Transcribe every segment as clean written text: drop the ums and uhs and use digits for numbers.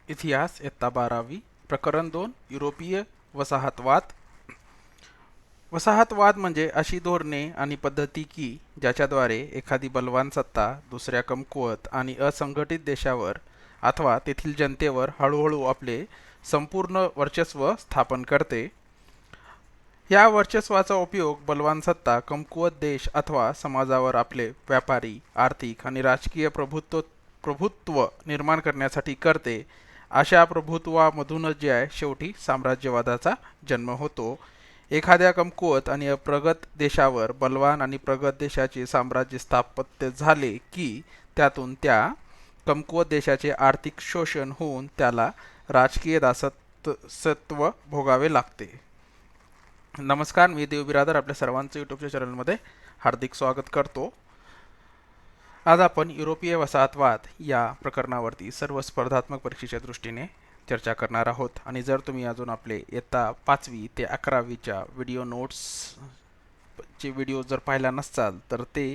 इतिहास इयत्ता 12वी प्रकरण 2 युरोपीय वसाहतवाद. वसाहतवाद म्हणजे अशी धोरणे आणि पद्धती की ज्याच्याद्वारे एखादी बलवान सत्ता दुसऱ्या कमकुवत आणि असंघटित देशावर अथवा तेथील जनतेवर हळूहळू आपले संपूर्ण वर्चस्व स्थापन करते. या वर्चस्वाचा उपयोग बलवान सत्ता कमकुवत देश अथवा समाजावर आपले व्यापारी, आर्थिक आणि राजकीय प्रभुत्व निर्माण करण्यासाठी करते. अशा प्रभुत्वामधूनच जे आहे शेवटी साम्राज्यवादाचा जन्म होतो. एखाद्या कमकुवत आणि अप्रगत देशावर बलवान आणि प्रगत देशाचे साम्राज्य स्थापत्य झाले की त्यातून त्या कमकुवत देशाचे आर्थिक शोषण होऊन त्याला राजकीय दासत्व भोगावे लागते. नमस्कार, मी देव बिरादर आपल्या सर्वांचं यूट्यूबच्या चॅनलमध्ये हार्दिक स्वागत करतो. आज आपण युरोपीय वसाहतवाद या प्रकरणावरती सर्व स्पर्धात्मक परीक्षेच्या दृष्टीने चर्चा करणार आहोत. आणि जर तुम्ही अजून आपले इयत्ता 5वी ते 11वीच्या व्हिडिओ नोट्सचे व्हिडिओ जर पाहिला नसाल तर ते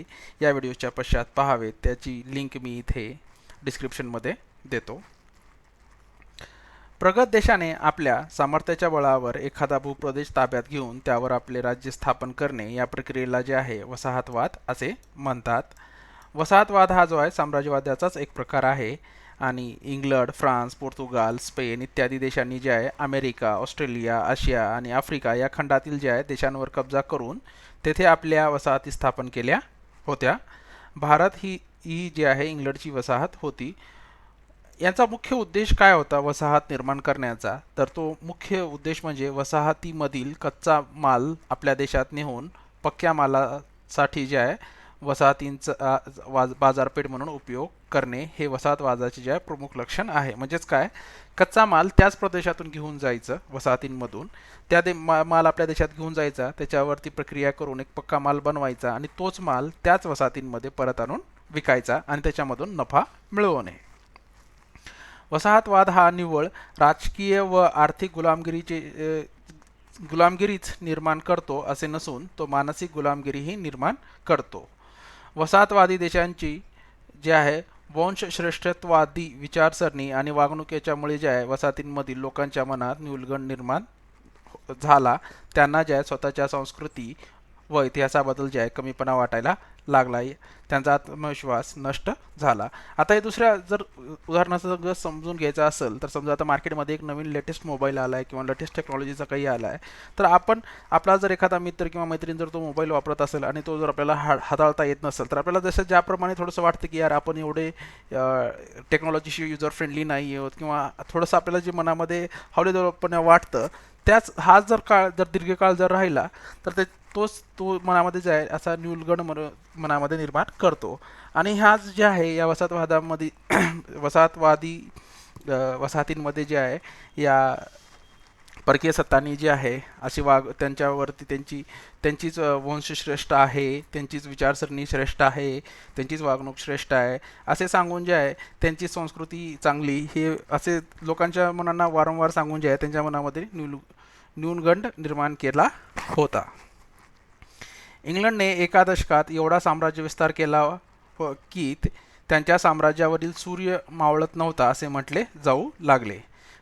या व्हिडिओच्या पश्चात पाहावेत. त्याची लिंक मी इथे डिस्क्रिप्शनमध्ये देतो. प्रगत देशाने आपल्या सामर्थ्याच्या बळावर एखादा भूप्रदेश ताब्यात घेऊन त्यावर आपले राज्य स्थापन करणे या प्रक्रियेला जे आहे वसाहतवाद असे म्हणतात. वसाहतवाद हा जो आहे साम्राज्यवादाचाच एक प्रकार आहे आणि इंग्लंड, फ्रान्स, पोर्तुगाल, स्पेन इत्यादी देशांनी जे आहे अमेरिका, ऑस्ट्रेलिया, आशिया आणि आफ्रिका या खंडातील जे आहे देशांवर कब्जा करून तेथे आपल्या वसाहती स्थापन केल्या होत्या. भारत ही जी आहे इंग्लंडची वसाहत होती. याचा मुख्य उद्देश काय होता वसाहत निर्माण करण्याचा, तर तो मुख्य उद्देश म्हणजे वसाहतीमधील कच्चा माल आपल्या देशात नेऊन पक्क्या मालासाठी जे आहे वसाहतींचा बाजारपेठ म्हणून उपयोग करणे हे वसाहतवादाचे जे आहे प्रमुख लक्षण आहे. म्हणजेच काय, कच्चा माल त्याच प्रदेशातून घेऊन जायचं वसाहतींमधून, माल आपल्या देशात घेऊन जायचा, त्याच्यावरती प्रक्रिया करून एक पक्का माल बनवायचा आणि तोच माल त्याच वसाहतींमध्ये परत आणून विकायचा आणि त्याच्यामधून नफा मिळवणे. वसाहतवाद हा निव्वळ राजकीय व आर्थिक गुलामगिरीच निर्माण करतो असे नसून तो मानसिक गुलामगिरीही निर्माण करतो. वसाहतवादी देशांची जे आहे वंशश्रेष्ठत्ववादी विचारसरणी आणि वागणुकीच्यामुळे जे आहे वसाहतींमधील लोकांच्या मनात न्यूनगंड निर्माण झाला. त्यांना जे आहे स्वतःच्या संस्कृती व इतिहासाबद्दल जे आहे कमीपणा वाटायला लागला, त्यांचा आत्मविश्वास नष्ट झाला. आता हे दुसऱ्या जर उदाहरणाचं जर समजून घ्यायचं असेल तर समजा आता मार्केटमध्ये एक नवीन लेटेस्ट मोबाईल आला आहे किंवा लेटेस्ट टेक्नॉलॉजीचा काही आला आहे, तर आपण आपला जर एखादा मित्र किंवा मैत्रीण जर तो मोबाईल वापरत असेल आणि तो जर आपल्याला हाताळता येत नसेल तर आपल्याला जसं ज्याप्रमाणे थोडंसं वाटतं की यार आपण एवढे टेक्नॉलॉजीशी युजर फ्रेंडली नाही आहोत किंवा थोडंसं आपल्याला जे मनामध्ये हवलेपणे वाटतं, त्याच हा जर दीर्घकाळ जर राहिला तर तो मनामध्ये जे आहे असा न्यूनगंड मनामध्ये निर्माण करतो. आणि ह्याच जे आहे या वसाहतवादामध्ये वसाहतींमध्ये जे आहे या परकीय सत्तांनी जे आहे अशी त्यांच्यावरती त्यांचीच वंश श्रेष्ठ आहे, त्यांचीच विचारसरणी श्रेष्ठ आहे, त्यांचीच वागणूक श्रेष्ठ आहे असे सांगून जे आहे त्यांची संस्कृती चांगली हे असे लोकांच्या मनांना वारंवार सांगून जे आहे त्यांच्या मनामध्ये न्यूनगंड निर्माण केला होता. इंग्लंडने एका दशकात एवढा साम्राज्य विस्तार केला की त्यांच्या साम्राज्यावरील सूर्य मावळत नव्हता असे म्हटले जाऊ लागले.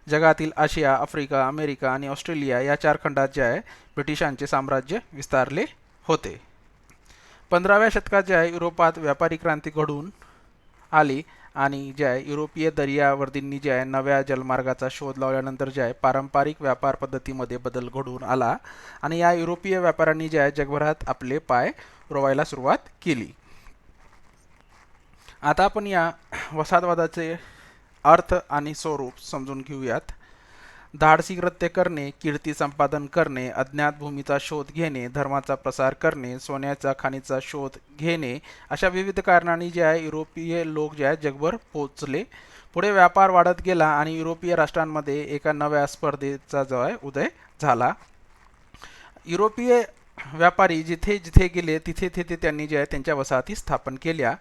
जगातील आशिया, आफ्रिका, अमेरिका आणि ऑस्ट्रेलिया या 4 खंडात जे आहे ब्रिटिशांचे साम्राज्य विस्तारले होते. 15व्या शतकात जे आहे युरोपात व्यापारी क्रांती घडून आली आणि जे आहे युरोपीय दर्यावर्दींनी जे आहे नव्या जलमार्गाचा शोध लावल्यानंतर जे आहे पारंपरिक व्यापार पद्धतीमध्ये बदल घडून आला आणि या युरोपीय व्यापाऱ्यांनी जे आहे जगभरात आपले पाय रोवायला सुरुवात केली. आता आपण या वसाहतवादाचे अर्थ आणि स्वरूप समजून घेऊयात. धाडसी कृत्य करणे, कीर्ती संपादन करणे, अज्ञात भूमीचा शोध घेणे, धर्माचा प्रसार करणे, सोन्याचा खाणीचा शोध घेणे अशा विविध कारणांनी जे आहे युरोपीय लोक जे आहे जगभर पोचले. पुढे व्यापार वाढत गेला आणि युरोपीय राष्ट्रांमध्ये एका नव्या स्पर्धेचा जो आहे उदय झाला. युरोपीय व्यापारी जिथे जिथे गेले तिथे तिथे त्यांनी जे आहे त्यांच्या वसाहती स्थापन केल्या.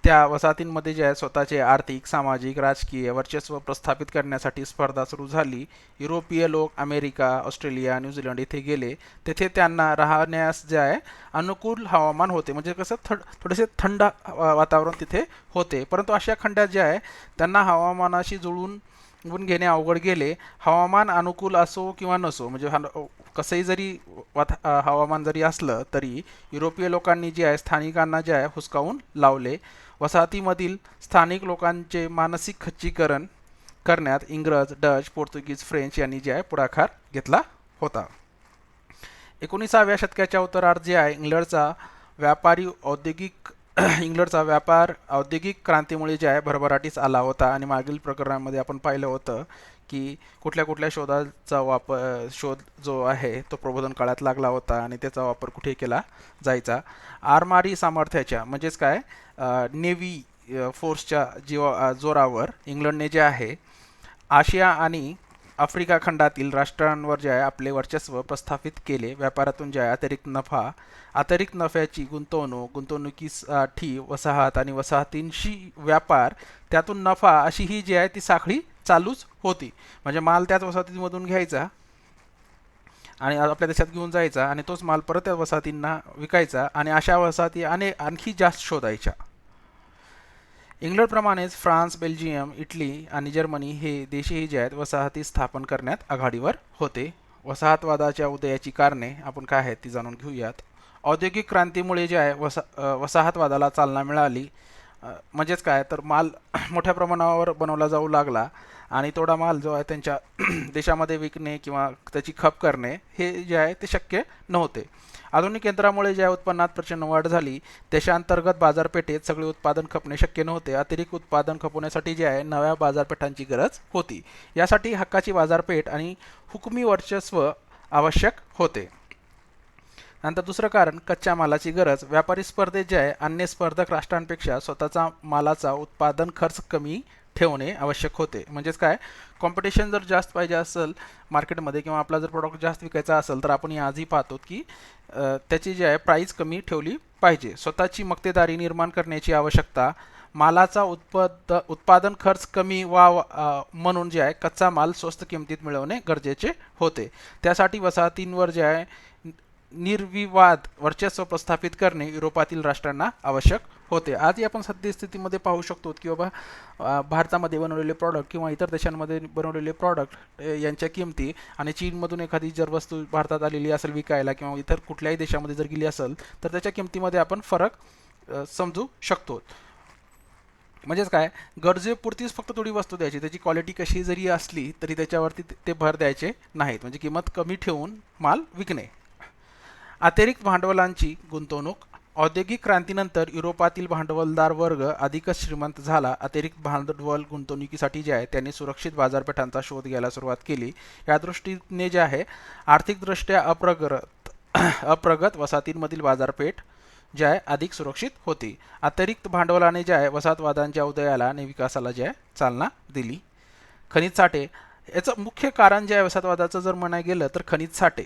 त्या वसाहतींमध्ये जे आहे स्वतःचे आर्थिक, सामाजिक, राजकीय वर्चस्व प्रस्थापित करण्यासाठी स्पर्धा सुरू झाली. युरोपीय लोक अमेरिका, ऑस्ट्रेलिया, न्यूझीलंड इथे गेले. तेथे त्यांना राहण्यास जे आहे अनुकूल हवामान होते, म्हणजे कसं थोडेसे थंड वातावरण तिथे होते. परंतु अशा खंडात जे आहे त्यांना हवामानाशी जुळून समजून घेणे अवघड गेले. हवामान अनुकूल असो किंवा नसो, म्हणजे कसंही जरी हवामान जरी असलं तरी युरोपीय लोकांनी जे आहे स्थानिकांना जे आहे हुसकावून लावले. वसाहतीमधील स्थानिक लोकांचे मानसिक खच्चीकरण करण्यात इंग्रज, डच, पोर्तुगीज, फ्रेंच यांनी जे आहे पुढाकार घेतला होता. 19व्या शतकाच्या उत्तरार्ध जे आहे इंग्लंडचा व्यापार औद्योगिक क्रांतीमुळे जे आहे भरभराटीस आला होता. आणि मागील प्रकरणामध्ये आपण पाहिलं होतं की कुठल्या कुठल्या शोध जो आहे तो प्रबोधन काळात लागला होता आणि त्याचा वापर कुठे केला जायचा. आरमारी सामर्थ्याच्या म्हणजेच काय नेव्ही फोर्सच्या जोरावर इंग्लंडने जे आहे आशिया आणि आफ्रिका खंडातील राष्ट्रांवर जे आहे आपले वर्चस्व प्रस्थापित केले. व्यापारातून जे आहे अतिरिक्त नफ्याची गुंतवणुकीसाठी वसाहत आणि वसाहतींशी व्यापार, त्यातून नफा, अशी ही जी आहे ती साखळी चालूच होती. म्हणजे माल त्याच वसाहतीमधून घ्यायचा आणि आपल्या देशात घेऊन जायचा आणि तोच माल परत त्या वसाहतींना विकायचा आणि अशा वसाहती आणखी जास्त शोधायच्या. इंग्लंडप्रमाणेच फ्रान्स, बेल्जियम, इटली आणि जर्मनी हे देशही जे आहेत वसाहती स्थापन करण्यात आघाडीवर होते. वसाहतवादाच्या उदयाची कारणे आपण काय आहेत ती जाणून घेऊयात. औद्योगिक क्रांतीमुळे जे आहे वसाहतवादाला चालना मिळाली. म्हणजेच काय तर माल मोठ्या प्रमाणावर बनवला जाऊ लागला आणि तेवढा माल जो आहे त्यांच्या देशामध्ये विकणे किंवा त्याची खप करणे हे जे आहे ते शक्य नव्हते. आधुनिक यंत्रामुळे ज्या उत्पन्नात प्रचंड वाढ झाली. देशांतर्गत बाजारपेठेत सगळे उत्पादन खपणे शक्य नव्हते. अतिरिक्त उत्पादन खपवण्यासाठी जे आहे नव्या बाजारपेठांची गरज होती. यासाठी हक्काची बाजारपेठ आणि हुकुमी वर्चस्व आवश्यक होते. नंतर दुसरं कारण कच्च्या मालाची गरज. व्यापारी स्पर्धेत जे आहे अन्य स्पर्धक राष्ट्रांपेक्षा स्वतःचा मालाचा उत्पादन खर्च कमी ठेवणे आवश्यक होते. म्हणजेच काय कॉम्पिटिशन जर जास्त पाहिजे असेल मार्केटमध्ये किंवा आपला जर प्रोडक्ट जास्त विकायचा असेल तर आपण आजही पाहतो की त्याची जी आहे प्राईस कमी ठेवली पाहिजे. स्वतःची मक्तेदारी निर्माण करण्याची आवश्यकता. मालाचा उत्पादन खर्च कमी व्हावा म्हणून जे आहे कच्चा माल स्वस्त किमतीत मिळवणे गरजेचे होते. त्यासाठी वसाहतींवर जे आहे निर्विवाद वर्चस्व प्रस्थापित करणे युरोपातील राष्ट्रांना आवश्यक होते. आजही आपण सद्यस्थितीमध्ये पाहू शकतो की बाबा भारतामध्ये बनवलेले प्रॉडक्ट किंवा इतर देशांमध्ये बनवलेले प्रॉडक्ट यांच्या किमती आणि चीनमधून एखादी जर वस्तू भारतात आलेली असेल विकायला किंवा इतर कुठल्याही देशामध्ये जर गेली असेल तर त्याच्या किमतीमध्ये आपण फरक समजू शकतो. म्हणजेच काय गरजेपुरतीच फक्त थोडी वस्तू द्यायची, त्याची क्वालिटी कशी जरी असली तरी त्याच्यावरती ते भर द्यायचे नाहीत. म्हणजे किंमत कमी ठेवून माल विकणे. अतिरिक्त भांडवलांची गुंतवणूक. औद्योगिक क्रांतीनंतर युरोपातील भांडवलदार वर्ग अधिकच श्रीमंत झाला. अतिरिक्त भांडवल गुंतवणुकीसाठी जे आहे त्यांनी सुरक्षित बाजारपेठांचा शोध घ्यायला सुरुवात केली. या दृष्टीने जे आहे आर्थिकदृष्ट्या अप्रगत वसाहतींमधील बाजारपेठ जे आहे अधिक सुरक्षित होती. अतिरिक्त भांडवलाने जे आहे वसाहतवादांच्या उदयाला आणि विकासाला जे आहे चालना दिली. खनिज साठे. याचं मुख्य कारण जे आहे वसाहतवादाचं जर म्हणायला गेलं तर खनिज साठे.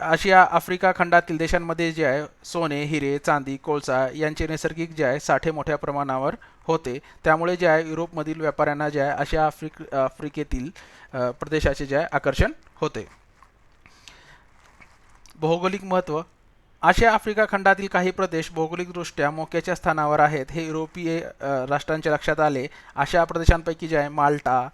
आशिया आफ्रिका खंडातील देशांमध्ये जे आहे सोने, हिरे, चांदी, कोळसा यांचे नैसर्गिक जे आहे साठे मोठ्या प्रमाणावर होते. त्यामुळे जे आहे युरोपमधील व्यापाऱ्यांना जे आहे आशिया आफ्रिकेतील प्रदेशाचे जे आहे आकर्षण होते. भौगोलिक महत्त्व. आशिया आफ्रिका खंडातील काही प्रदेश भौगोलिकदृष्ट्या मोक्याच्या स्थानावर आहेत हे युरोपीय राष्ट्रांच्या लक्षात आले. अशा प्रदेशांपैकी जे आहे Malta,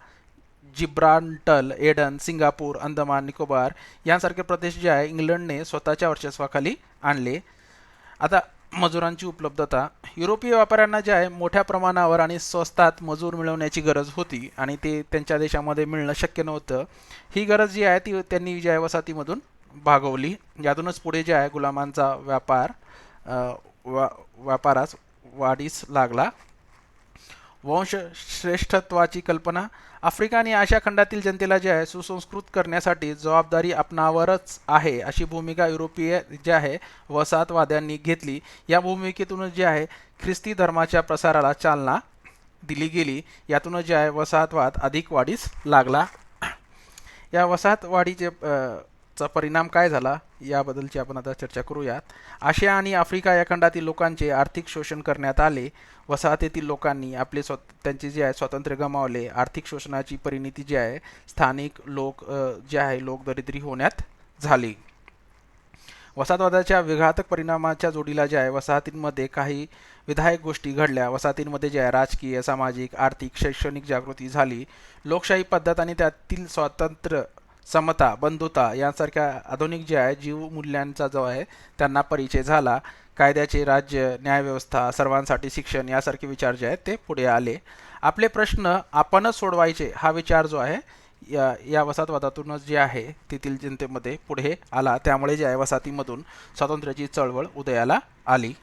Gibraltar, Aden, Singapore, Andaman Nicobar यांसारखे प्रदेश जे आहे इंग्लंडने स्वतःच्या वर्चस्वाखाली आणले. आता मजुरांची उपलब्धता. युरोपीय व्यापाऱ्यांना जे आहे मोठ्या प्रमाणावर आणि स्वस्तात मजूर मिळवण्याची गरज होती आणि ते त्यांच्या देशामध्ये मिळणं शक्य नव्हतं. ही गरज जी आहे ती त्यांनी जे आहे वसाहतीमधून भागवली. यातूनच पुढे जे आहे गुलामांचा व्यापारास वाढीस लागला. वंशश्रेष्ठत्वाची कल्पना. आफ्रिका आणि आशिया खंडातील जनतेला जे आहे सुसंस्कृत करण्यासाठी जबाबदारी आपणावरच आहे अशी भूमिका युरोपीय जे आहे वसाहतवाद्यांनी घेतली. या भूमिकेतूनच जे आहे ख्रिस्ती धर्माच्या प्रसाराला चालना दिली गेली. यातूनच जे आहे वसाहतवाद अधिक वाढीस लागला. या वसाहतवाढीचे चा परिणाम काय झाला याबद्दलची आपण आता चर्चा करूयात. आशिया आणि आफ्रिका या खंडातील लोकांचे आर्थिक शोषण करण्यात आले. वसाहतीतील लोकांनी त्यांचे जे आहे स्वातंत्र्य गमावले. आर्थिक शोषणाची परिणिती जी आहे स्थानिक लोक जे आहे लोकदरिद्री होण्यात झाली. वसाहतवादाच्या विघातक परिणामाच्या जोडीला जे आहे वसाहतींमध्ये काही विधायक गोष्टी घडल्या. वसाहतींमध्ये जे आहे राजकीय, सामाजिक, आर्थिक, शैक्षणिक जागृती झाली. लोकशाही पद्धत आणि त्यातील स्वातंत्र्य, समता, बंधुता यांसारख्या आधुनिक जे आहे जीवमूल्यांचा जो आहे त्यांना परिचय झाला. कायद्याचे राज्य, न्यायव्यवस्था, सर्वांसाठी शिक्षण यासारखे विचार जे आहेत ते पुढे आले. आपले प्रश्न आपणच सोडवायचे हा विचार जो आहे या वसाहतवादातूनच जे आहे तेथील जनतेमध्ये पुढे आला. त्यामुळे जे आहे वसाहतीमधून स्वातंत्र्याची चळवळ उदयाला आली.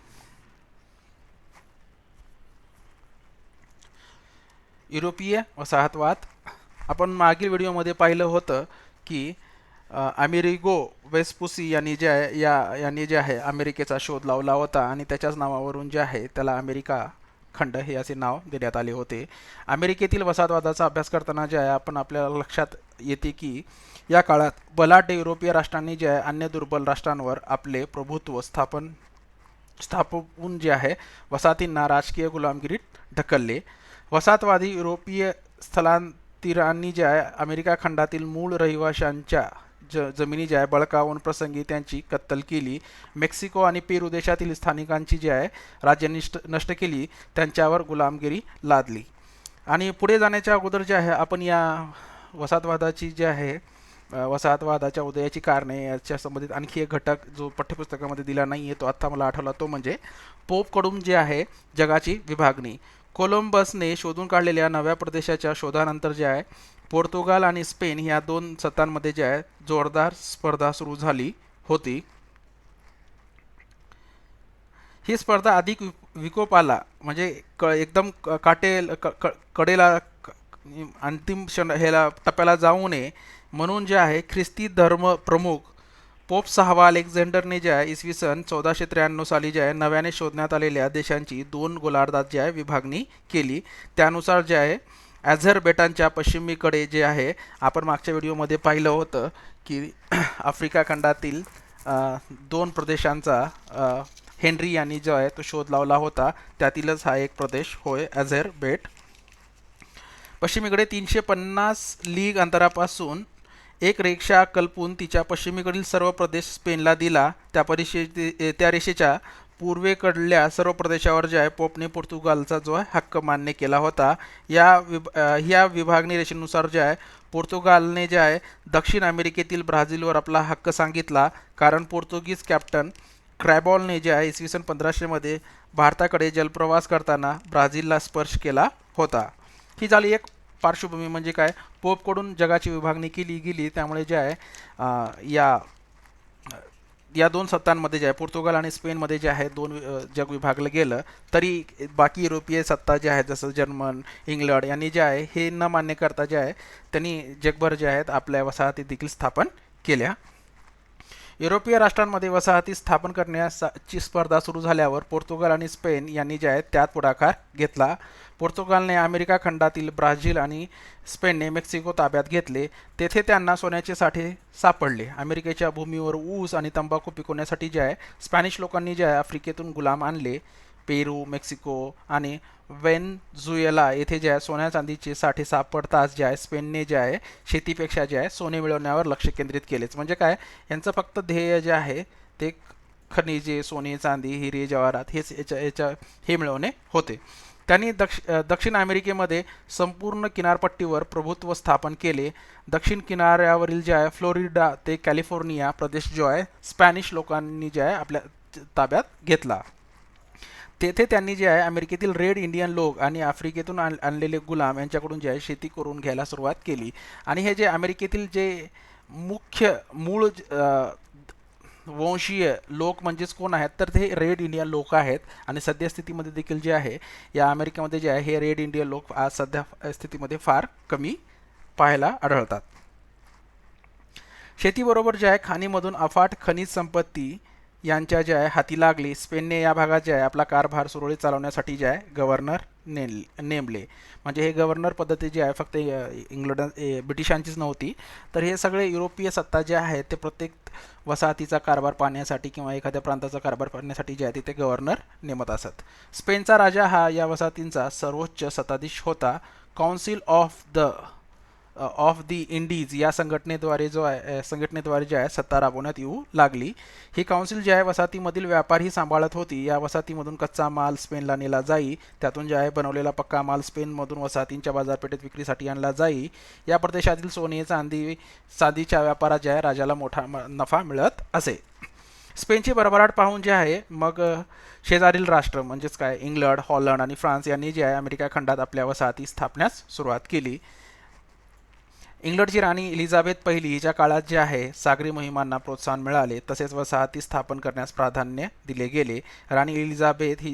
युरोपीय वसाहतवाद. आपण मागील व्हिडिओमध्ये पाहिलं होतं की अमेरिगो वेस्पुसी यांनी जे आहे अमेरिकेचा शोध लावला होता आणि त्याच्याच नावावरून जे आहे त्याला अमेरिका खंड हे असे नाव देण्यात आले होते. अमेरिकेतील वसाहतवादाचा अभ्यास करताना जे आहे आपल्याला लक्षात येते की या काळात बलाढ्य युरोपीय राष्ट्रांनी जे आहे अन्य दुर्बल राष्ट्रांवर आपले प्रभुत्व स्थापवून जे आहे वसाहतींना राजकीय गुलामगिरीत ढकलले. वसाहतवादी युरोपीय स्थलांतरितांनी जे आहे अमेरिका खंडातील मूळ रहिवाशांच्या जमिनी जे आहे बळकावून प्रसंगी त्यांची कत्तल केली. मेक्सिको आणि पेरू देशातील स्थानिकांची जी आहे राज्य नष्ट केली, त्यांच्यावर गुलामगिरी लादली. आणि पुढे जाण्याच्या अगोदर जे आहे आपण या वसाहतवादाची जे आहे वसाहतवादाच्या उदयाची कारणे याच्या संबंधित आणखी एक घटक जो पाठ्यपुस्तकामध्ये दिला नाही आहे तो आत्ता मला आठवला, तो म्हणजे पोपकडून जे आहे जगाची विभागणी. कोलंबसने शोधून काढलेल्या नव्या प्रदेशाच्या शोधानंतर जे आहे पोर्तुगाल आणि स्पेन या दोन सत्तांमध्ये जे आहे जोरदार स्पर्धा सुरू झाली होती. ही स्पर्धा अधिक विकोपाला म्हणजे एकदम कडेला अंतिम ह्याला टप्प्याला जाऊ नये म्हणून जे आहे ख्रिस्ती धर्म प्रमुख पोप 6वा अलेक्झांडरने जे आहे इसवी सन 1493 साली जे आहे नव्याने शोधण्यात आलेल्या देशांची दोन गोलार्धात जे आहे विभागणी केली. त्यानुसार जे आहे ॲझर बेटांच्या पश्चिमेकडे जे आहे आपण मागच्या व्हिडिओमध्ये पाहिलं होतं की आफ्रिका खंडातील दोन प्रदेशांचा हेनरी यांनी जो आहे तो शोध लावला होता. त्यातीलच हा एक प्रदेश होय ॲझर बेट. पश्चिमेकडे 350 लीग अंतरापासून एक रेषा कल्पून तिच्या पश्चिमेकडील सर्व प्रदेश स्पेनला दिला. त्या रेषेच्या पूर्वेकडल्या सर्व प्रदेशावर जे आहे पोपने पोर्तुगालचा जो आहे हक्क मान्य केला होता. या विभागणी रेषेनुसार जे आहे पोर्तुगालने जे आहे दक्षिण अमेरिकेतील ब्राझीलवर आपला हक्क सांगितला, कारण पोर्तुगीज कॅप्टन क्रॅबॉलने जे आहे इसवी सन 1500 मध्ये भारताकडे जलप्रवास करताना ब्राझीलला स्पर्श केला होता. ही झाली एक पार्श्वभूमी, म्हणजे काय पोपकडून जगाची विभागणी केली गेली. त्यामुळे जे आहे या दोन सत्तांमध्ये जे आहे पोर्तुगाल आणि स्पेनमध्ये जे आहे दोन जग विभागलं गेलं, तरी बाकी युरोपीय सत्ता जे आहेत जसं जर्मन, इंग्लंड यांनी जे आहे हे न मान्य करता जे आहे त्यांनी जगभर जे आहेत आपल्या वसाहती देखील स्थापन केल्या. युरोपीय राष्ट्रांमध्ये वसाहती स्थापन करण्याची स्पर्धा सुरू झाल्यावर पोर्तुगाल आणि स्पेन यांनी जे आहे त्यात पुढाकार घेतला. पोर्तुगालने अमेरिका खंडातील ब्राझील आणि स्पेनने मेक्सिको ताब्यात घेतले. तेथे त्यांना सोन्याचे साठे सापडले. अमेरिकेच्या भूमीवर ऊस आणि तंबाखू पिकवण्यासाठी जे आहे स्पॅनिश लोकांनी जे आहे आफ्रिकेतून गुलाम आणले. पेरू, मेक्सिको आणि वेनेझुएला येथे जे आहे सोन्या चांदीचे साठे सापडताच जे आहे स्पेनने जे आहे शेतीपेक्षा जे आहे सोने मिळवण्यावर लक्ष केंद्रित केलेच. म्हणजे काय यांचं फक्त ध्येय जे आहे ते खनिजे, सोने, चांदी, हिरे, जवाहरात हे मिळवणे होते. त्यांनी दक्षिण अमेरिकेमध्ये संपूर्ण किनारपट्टीवर प्रभुत्व स्थापन केले. दक्षिण किनाऱ्यावरील जे आहे फ्लोरिडा ते कॅलिफोर्निया प्रदेश जो आहे स्पॅनिश लोकांनी जे आहे आपल्या ताब्यात घेतला. तेथे त्यांनी जे आहे अमेरिकेतील रेड इंडियन लोक आणि आफ्रिकेतून आणलेले गुलाम यांच्याकडून जे आहे शेती करून घ्यायला सुरुवात केली. आणि हे जे अमेरिकेतील जे मूळ वंशीय लोक म्हणजेच कोण आहेत तर ते रेड इंडियन लोक आहेत. आणि सद्यस्थितीमध्ये देखील जे आहे या अमेरिकेमध्ये जे आहे हे रेड इंडियन लोक आज सध्या स्थितीमध्ये फार कमी पाहायला आढळतात. शेतीबरोबर जे आहे खाणीमधून अफाट खनिज संपत्ती यांच्या जे आहे हाती लागली. स्पेनने या भागात जे आहे आपला कारभार सुरळीत चालवण्यासाठी जे आहे गव्हर्नर नेमले. म्हणजे हे गव्हर्नर पद्धती जी आहे फक्त ब्रिटिशांचीच नव्हती, तर हे सगळे युरोपीय सत्ता जे आहेत ते प्रत्येक वसाहतीचा कारभार पाहण्यासाठी किंवा एखाद्या प्रांताचा कारभार पाहण्यासाठी जे आहे तिथे गव्हर्नर नेमत असत. स्पेनचा राजा हा या वसाहतींचा सर्वोच्च सत्ताधीश होता. Council of the of the Indies या संघटनेद्वारे जे आहे सत्ता राबवण्यात येऊ लागली. ही काउन्सिल जे आहे वसाहतीमधील व्यापार ही सांभाळत होती. या वसाहतीमधून कच्चा माल स्पेनला नेला जाई. त्यातून जे आहे बनवलेला पक्का माल स्पेनमधून वसाहतींच्या बाजारपेठेत विक्रीसाठी आणला जाई. या प्रदेशातील सोने चांदीच्या व्यापारात जे आहे राजाला मोठा नफा मिळत असे. स्पेनची भरभराट पाहून जे आहे मग शेजारील राष्ट्र म्हणजेच काय इंग्लंड, हॉलंड आणि फ्रान्स यांनी जे आहे अमेरिका खंडात आपल्या वसाहती स्थापण्यास सुरुवात केली. इंग्लंडची राणी एलिझाबेथ पहिली हिच्या काळात जे आहे सागरी मोहिमांना प्रोत्साहन मिळाले. तसेच वसाहती स्थापन करण्यास प्राधान्य दिले गेले. राणी एलिझाबेथ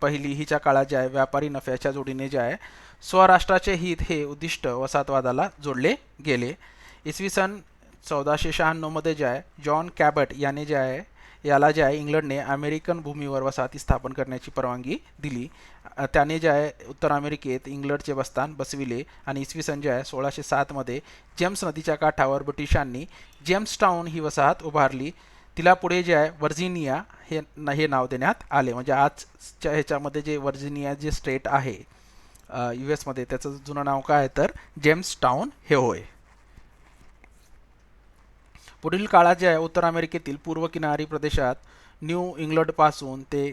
पहिली हिच्या काळात जे आहे व्यापारी नफ्याच्या जोडीने जे आहे स्वराष्ट्राचे हित हे उद्दिष्ट वसाहतवादाला जोडले गेले. इसवी सन 1496 मध्ये जे आहे जॉन कॅबट याला जे आहे इंग्लंडने अमेरिकन भूमीवर वसाहती स्थापन करण्याची परवानगी दिली. त्याने जे आहे उत्तर अमेरिकेत इंग्लंडचे बस्तान बसविले आणि इसवी सन जे आहे 1607 मध्ये जेम्स नदीच्या काठावर ब्रिटिशांनी जेम्सटाऊन ही वसाहत उभारली. तिला पुढे जे आहे व्हर्जिनिया हे नाव देण्यात आले. म्हणजे आजच्या ह्याच्यामध्ये जे व्हर्जिनिया जे स्टेट आहे US मध्ये त्याचं जुनं नाव काय आहे तर जेम्सटाऊन हे होय. पुढील काळात जे आहे उत्तर अमेरिकेतील पूर्व किनारी प्रदेशात न्यू इंग्लंडपासून ते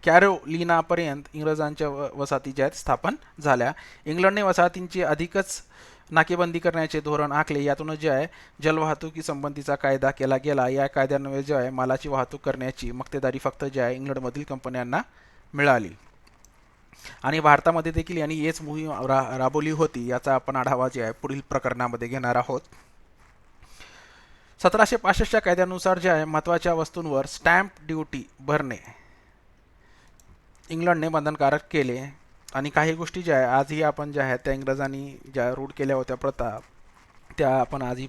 कॅरोलिनापर्यंत इंग्रजांच्या वसाहती ज्या आहेत स्थापन झाल्या. इंग्लंडने वसाहतींची अधिकच नाकेबंदी करण्याचे धोरण आखले. यातूनच जे आहे जलवाहतुकी संबंधीचा कायदा केला गेला. या कायद्यान्वये जे आहे मालाची वाहतूक करण्याची मक्तेदारी फक्त जे आहे इंग्लंडमधील कंपन्यांना मिळाली. आणि भारतामध्ये देखील यांनी हेच मोहीम राबवली होती. याचा आपण आढावा जे आहे पुढील प्रकरणामध्ये घेणार आहोत. 1765च्या कायद्यानुसार जे आहे महत्त्वाच्या वस्तूंवर स्टॅम्प ड्युटी भरणे इंग्लंडने बंधनकारक केले. आणि काही गोष्टी ज्या आहे आजही आपण ज्या आहेत त्या इंग्रजांनी ज्या रूढ केल्या होत्या प्रथा त्या आपण आजही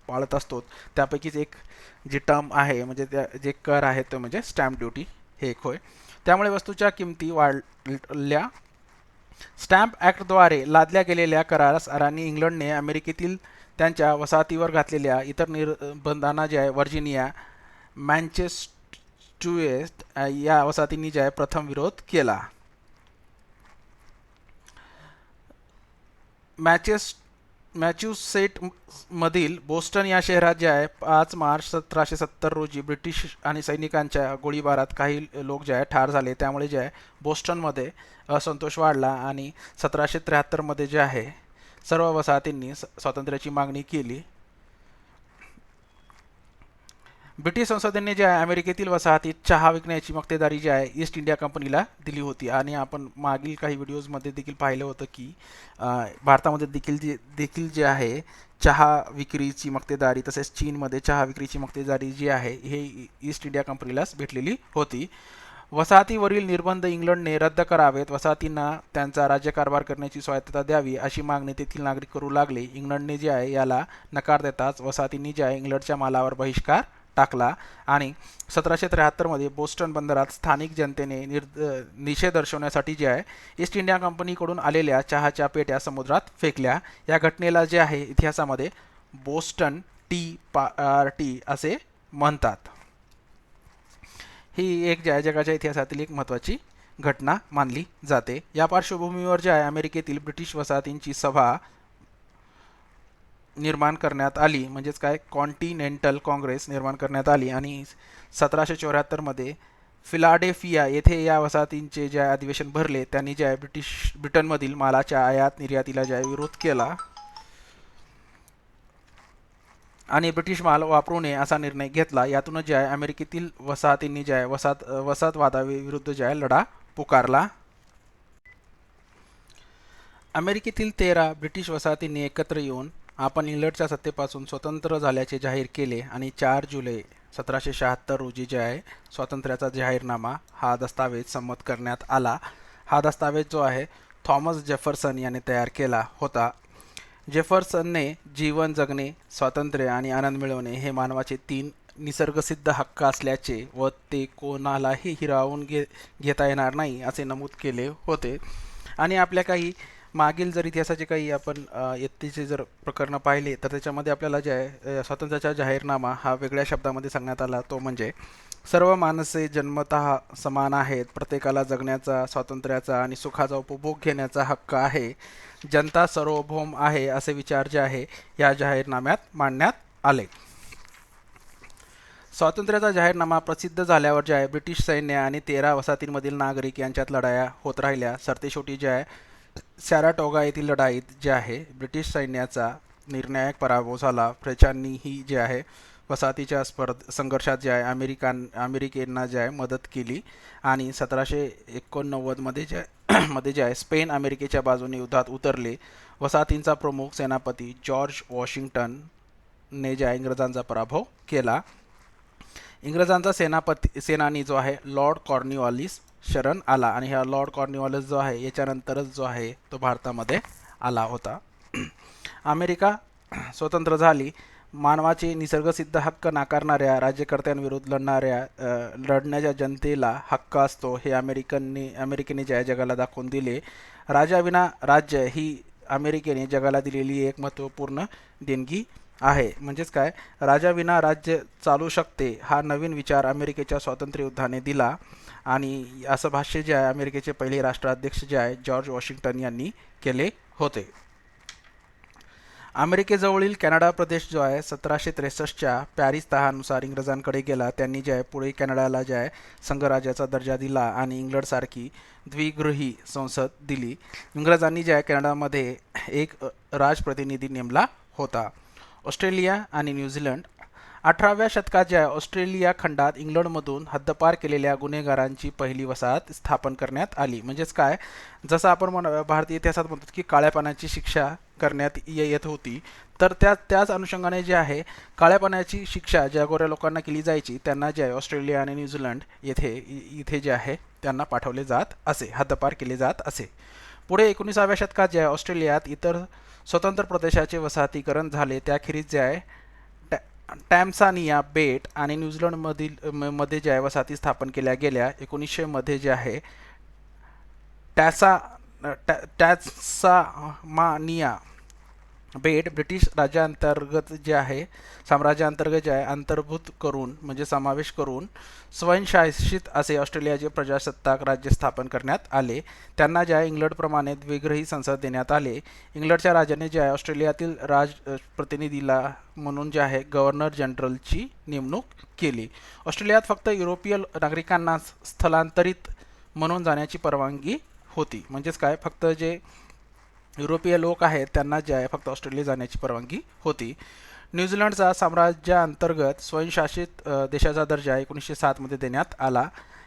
पाळत असतो. त्यापैकीच एक जी टर्म आहे म्हणजे त्या जे कर आहे तो म्हणजे स्टॅम्प ड्युटी हे एक होय. त्यामुळे वस्तूच्या किमती वाढल्या. स्टॅम्प ॲक्टद्वारे लादल्या गेलेल्या करारांनी इंग्लंडने अमेरिकेतील त्यांच्या वसाहतीवर घातलेल्या इतर निर्बंधांना जे आहे व्हर्जिनिया, मॅसेच्युसेट्स या वसाहतींनी जे आहे प्रथम विरोध केला. मॅसेच्युसेट्समधील बोस्टन या शहरात जे आहे 5 मार्च 1770 रोजी ब्रिटिश आणि सैनिकांच्या गोळीबारात काही लोक जे आहे ठार झाले. त्यामुळे जे आहे बोस्टनमध्ये असंतोष वाढला आणि 1773 मध्ये जे आहे सर्व वसाहतींनी स्वातंत्र्याची मागणी केली. ब्रिटिश संसदेने जे आहे अमेरिकेतील वसाहतीत चहा विकण्याची मक्तेदारी जी आहे ईस्ट इंडिया कंपनीला दिली होती. आणि आपण मागील काही व्हिडिओजमध्ये देखील पाहिलं होतं की भारतामध्ये देखील जे आहे चहा विक्रीची मक्तेदारी तसेच चीनमध्ये चहा विक्रीची मक्तेदारी जी आहे हे ईस्ट इंडिया कंपनीलाच भेटलेली होती. वसाहतीवरील निर्बंध इंग्लंडने रद्द करावेत. वसाहतींना त्यांचा राज्यकारभार करण्याची स्वायत्तता द्यावी अशी मागणी तेथील नागरिक करू लागले. इंग्लंडने जे आहे याला नकार देताच वसाहतींनी जे आहे इंग्लंडच्या मालावर बहिष्कार टाकला आणि 1773 मध्ये बोस्टन बंदरात स्थानिक जनतेने निषेध दर्शवण्यासाठी जे आहे ईस्ट इंडिया कंपनीकडून आलेल्या चहाच्या पेट्या समुद्रात फेकल्या. या घटनेला जे आहे इतिहासामध्ये बोस्टन टी पार्टी असे म्हणतात. ही एक जे आहे जगाच्या इतिहासातील एक महत्त्वाची घटना मानली जाते. या पार्श्वभूमीवर जे आहे अमेरिकेतील ब्रिटिश वसाहतींची सभा निर्माण करण्यात आली. म्हणजेच काय कॉन्टिनेंटल काँग्रेस निर्माण करण्यात आली आणि 1774 मध्ये फिलाडेल्फिया येथे या वसाहतींचे जे अधिवेशन भरले. त्यांनी जे आहे ब्रिटनमधील मालाच्या आयात निर्यातीला जे आहे विरोध केला आणि ब्रिटिश माल वापरू नये असा निर्णय घेतला. यातूनच जे आहे अमेरिकेतील वसाहतींनी जे आहे वसाहतवादाविरुद्ध जे आहे लढा पुकारला. अमेरिकेतील 13 ब्रिटिश वसाहतींनी एकत्र येऊन आपण इंग्लंडच्या सत्तेपासून स्वतंत्र झाल्याचे जाहीर केले आणि 4 जुलै 1776 रोजी जे आहे स्वातंत्र्याचा जाहीरनामा हा दस्तावेज संमत करण्यात आला. हा दस्तावेज जो आहे थॉमस जेफरसन याने तयार केला होता. जेफरसनने जीवन जगणे, स्वातंत्र्य आणि आनंद मिळवणे हे मानवाचे 3 निसर्गसिद्ध हक्क असल्याचे व ते कोणालाही हिरावून घेता येणार नाही असे नमूद केले होते. आणि आपल्या काही मागील जर इतिहासाचे काही आपण इत्तेचे जर प्रकरणं पाहिले तर त्याच्यामध्ये आपल्याला जे आहे स्वातंत्र्याचा जाहीरनामा हा वेगळ्या शब्दामध्ये सांगण्यात आला. तो म्हणजे सर्व माणसे जन्मतः समान आहेत. प्रत्येकाला जगण्याचा, स्वातंत्र्याचा आणि सुखाचा उपभोग घेण्याचा हक्क आहे. जनता सार्वभौम आहे असे विचार जे आहे या जाहीरनाम्यात मांडण्यात आले. स्वातंत्र्याचा जाहीरनामा प्रसिद्ध झाल्यावर जे आहे ब्रिटिश सैन्य आणि 13 वसाहतींमधील नागरिक यांच्यात लढाया होत राहिल्या. सरतेशेवटी जे आहे सॅराटोगा येथील लढाईत जे आहे ब्रिटिश सैन्याचा निर्णायक पराभव झाला. फ्रेंचांनी ही जे आहे वसाहतीच्या संघर्षात जे आहे अमेरिकेंना जे आहे मदत केली आणि 1789 मध्ये जे आहे स्पेन अमेरिकेच्या बाजूने युद्धात उतरले. वसाहतींचा प्रमुख सेनापती जॉर्ज वॉशिंग्टन ने जे आहे इंग्रजांचा पराभव केला. इंग्रजांचा सेनानी जो आहे लॉर्ड कॉर्नवॉलिस शरण आला आणि हा लॉर्ड कॉर्नवॉलिस जो आहे याच्यानंतरच जो आहे तो भारतामध्ये आला होता. अमेरिका स्वतंत्र झाली. मानवाचे निसर्गसिद्ध हक्क नाकारणाऱ्या राज्यकर्त्यांविरुद्ध लढण्याच्या जनतेला हक्क असतो हे अमेरिकेने जगाला दाखवून दिले. राजाविना राज्य ही अमेरिकेने जगाला दिलेली एक महत्त्वपूर्ण देणगी आहे. म्हणजेच काय, राजाविना राज्य चालू शकते हा नवीन विचार अमेरिकेच्या स्वातंत्र्य युद्धाने दिला आणि असं भाष्य जे आहे अमेरिकेचे पहिले राष्ट्राध्यक्ष जे आहे जॉर्ज वॉशिंग्टन यांनी केले होते. अमेरिकेजवळील कॅनडा प्रदेश जो आहे 1763च्या पॅरिस तहानुसार इंग्रजांकडे गेला. त्यांनी जे आहे पुढे कॅनडाला जे आहे संघराज्याचा दर्जा दिला आणि इंग्लंडसारखी द्विगृही संसद दिली. इंग्रजांनी जे आहे कॅनडामध्ये एक राजप्रतिनिधी नेमला होता. ऑस्ट्रेलिया आणि न्यूझीलंड 18व्या शतकात ज्या ऑस्ट्रेलिया खंडात इंग्लंडमधून हद्दपार केलेल्या गुन्हेगारांची पहिली वसाहत स्थापन करण्यात आली. म्हणजेच काय, जसं आपण भारतीय इतिहासात म्हणतो की काळ्या पाण्याची शिक्षा करण्यात येत होती, तर त्याच अनुषंगाने जे आहे काळ्या पाण्याची शिक्षा ज्या गोऱ्या लोकांना केली जायची त्यांना जे आहे ऑस्ट्रेलिया आणि न्यूझीलंड इथे जे आहे त्यांना पाठवले जात असे, हद्दपार केले जात असे. पुढे 19व्या शतकात जे आहे ऑस्ट्रेलियात इतर स्वतंत्र प्रदेशाचे वसाहतीकरण झाले. त्याखेरीज जे आहे टॅम्सानिया बेट आणि न्यूझीलंडमध्ये जे आहे वसाहती स्थापन केल्या गेल्या. 1900 मध्ये जे आहे टॅस्मानिया बेट ब्रिटिश राज्यांतर्गत जे आहे साम्राज्यांतर्गत जे आहे अंतर्भूत करून म्हणजे समावेश करून स्वयंशासित असे ऑस्ट्रेलियाचे प्रजासत्ताक राज्य स्थापन करण्यात आले. त्यांना जे आहे इंग्लंडप्रमाणे द्विगृही संसद देण्यात आले. इंग्लंडच्या राजाने जे आहे ऑस्ट्रेलियातील राजप्रतिनिधीला म्हणून जे आहे गव्हर्नर जनरलची नेमणूक केली. ऑस्ट्रेलियात फक्त युरोपीय नागरिकांना स्थलांतरित म्हणून जाण्याची परवानगी होती. म्हणजेच काय, फक्त जे युरोपीय लोक आहेत त्यांना जे आहे फक्त ऑस्ट्रेलिया जाण्याची परवानगी होती. न्यूझीलंडचा साम्राज्याअंतर्गत स्वयंशासित देशाचा दर्जा 1907 मध्ये देण्यात आला.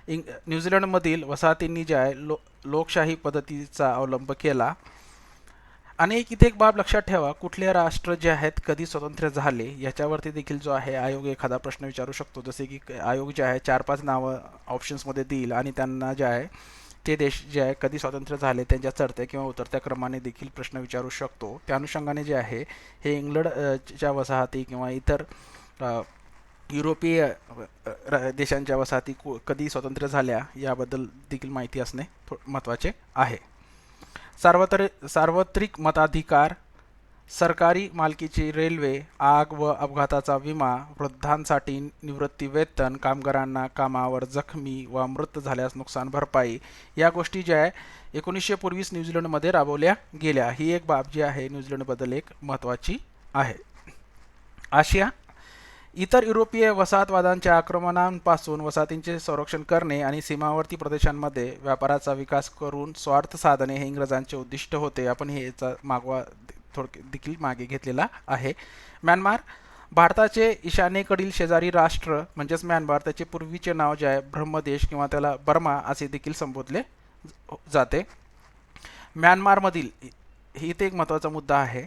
न्यूझीलंडमधील वसाहतींनी जे आहे लोकशाही पद्धतीचा अवलंब केला. आणि इथे एक बाब लक्षात ठेवा, कुठले राष्ट्र जे आहेत कधी स्वतंत्र झाले याच्यावरती देखील जो आहे आयोग एखादा प्रश्न विचारू शकतो. जसे की आयोग जे आहे 4-5 नावं ऑप्शन्समध्ये देईल आणि त्यांना जे आहे ते देश जे आहे कधी स्वातंत्र्य झाले त्यांच्या चढत्या किंवा उतरत्या क्रमाने देखील प्रश्न विचारू शकतो. त्या अनुषंगाने जे आहे हे इंग्लंडच्या वसाहती किंवा इतर युरोपीय देशांच्या वसाहती कधी स्वतंत्र झाल्या याबद्दल देखील माहिती असणे महत्त्वाचे आहे. सार्वत्रिक मताधिकार, सरकारी मालकीची रेल्वे, आग व अपघाताचा विमा, वृद्धांसाठी निवृत्ती वेतन, कामगारांना कामावर जखमी व मृत झाल्यास नुकसान भरपाई या गोष्टी ज्या आहे 1900 पूर्वीच न्यूझीलंडमध्ये राबवल्या गेल्या. ही एक बाब जी आहे न्यूझीलंडबद्दल एक महत्त्वाची आहे. आशिया इतर युरोपीय वसाहतवादांच्या आक्रमणांपासून वसाहतींचे संरक्षण करणे आणि सीमावर्ती प्रदेशांमध्ये व्यापाराचा विकास करून स्वार्थ साधणे हे इंग्रजांचे उद्दिष्ट होते. आपण हे याचा मागवा देखील मागे घेतलेला आहे. म्यानमार भारताचे ईशान्येकडील शेजारी राष्ट्र म्हणजेच म्यानमार, त्याचे पूर्वीचे नाव जे आहे ब्रह्मदेश किंवा त्याला बर्मा असे देखील संबोधले जाते. म्यानमारमधील इथे एक महत्त्वाचा मुद्दा आहे.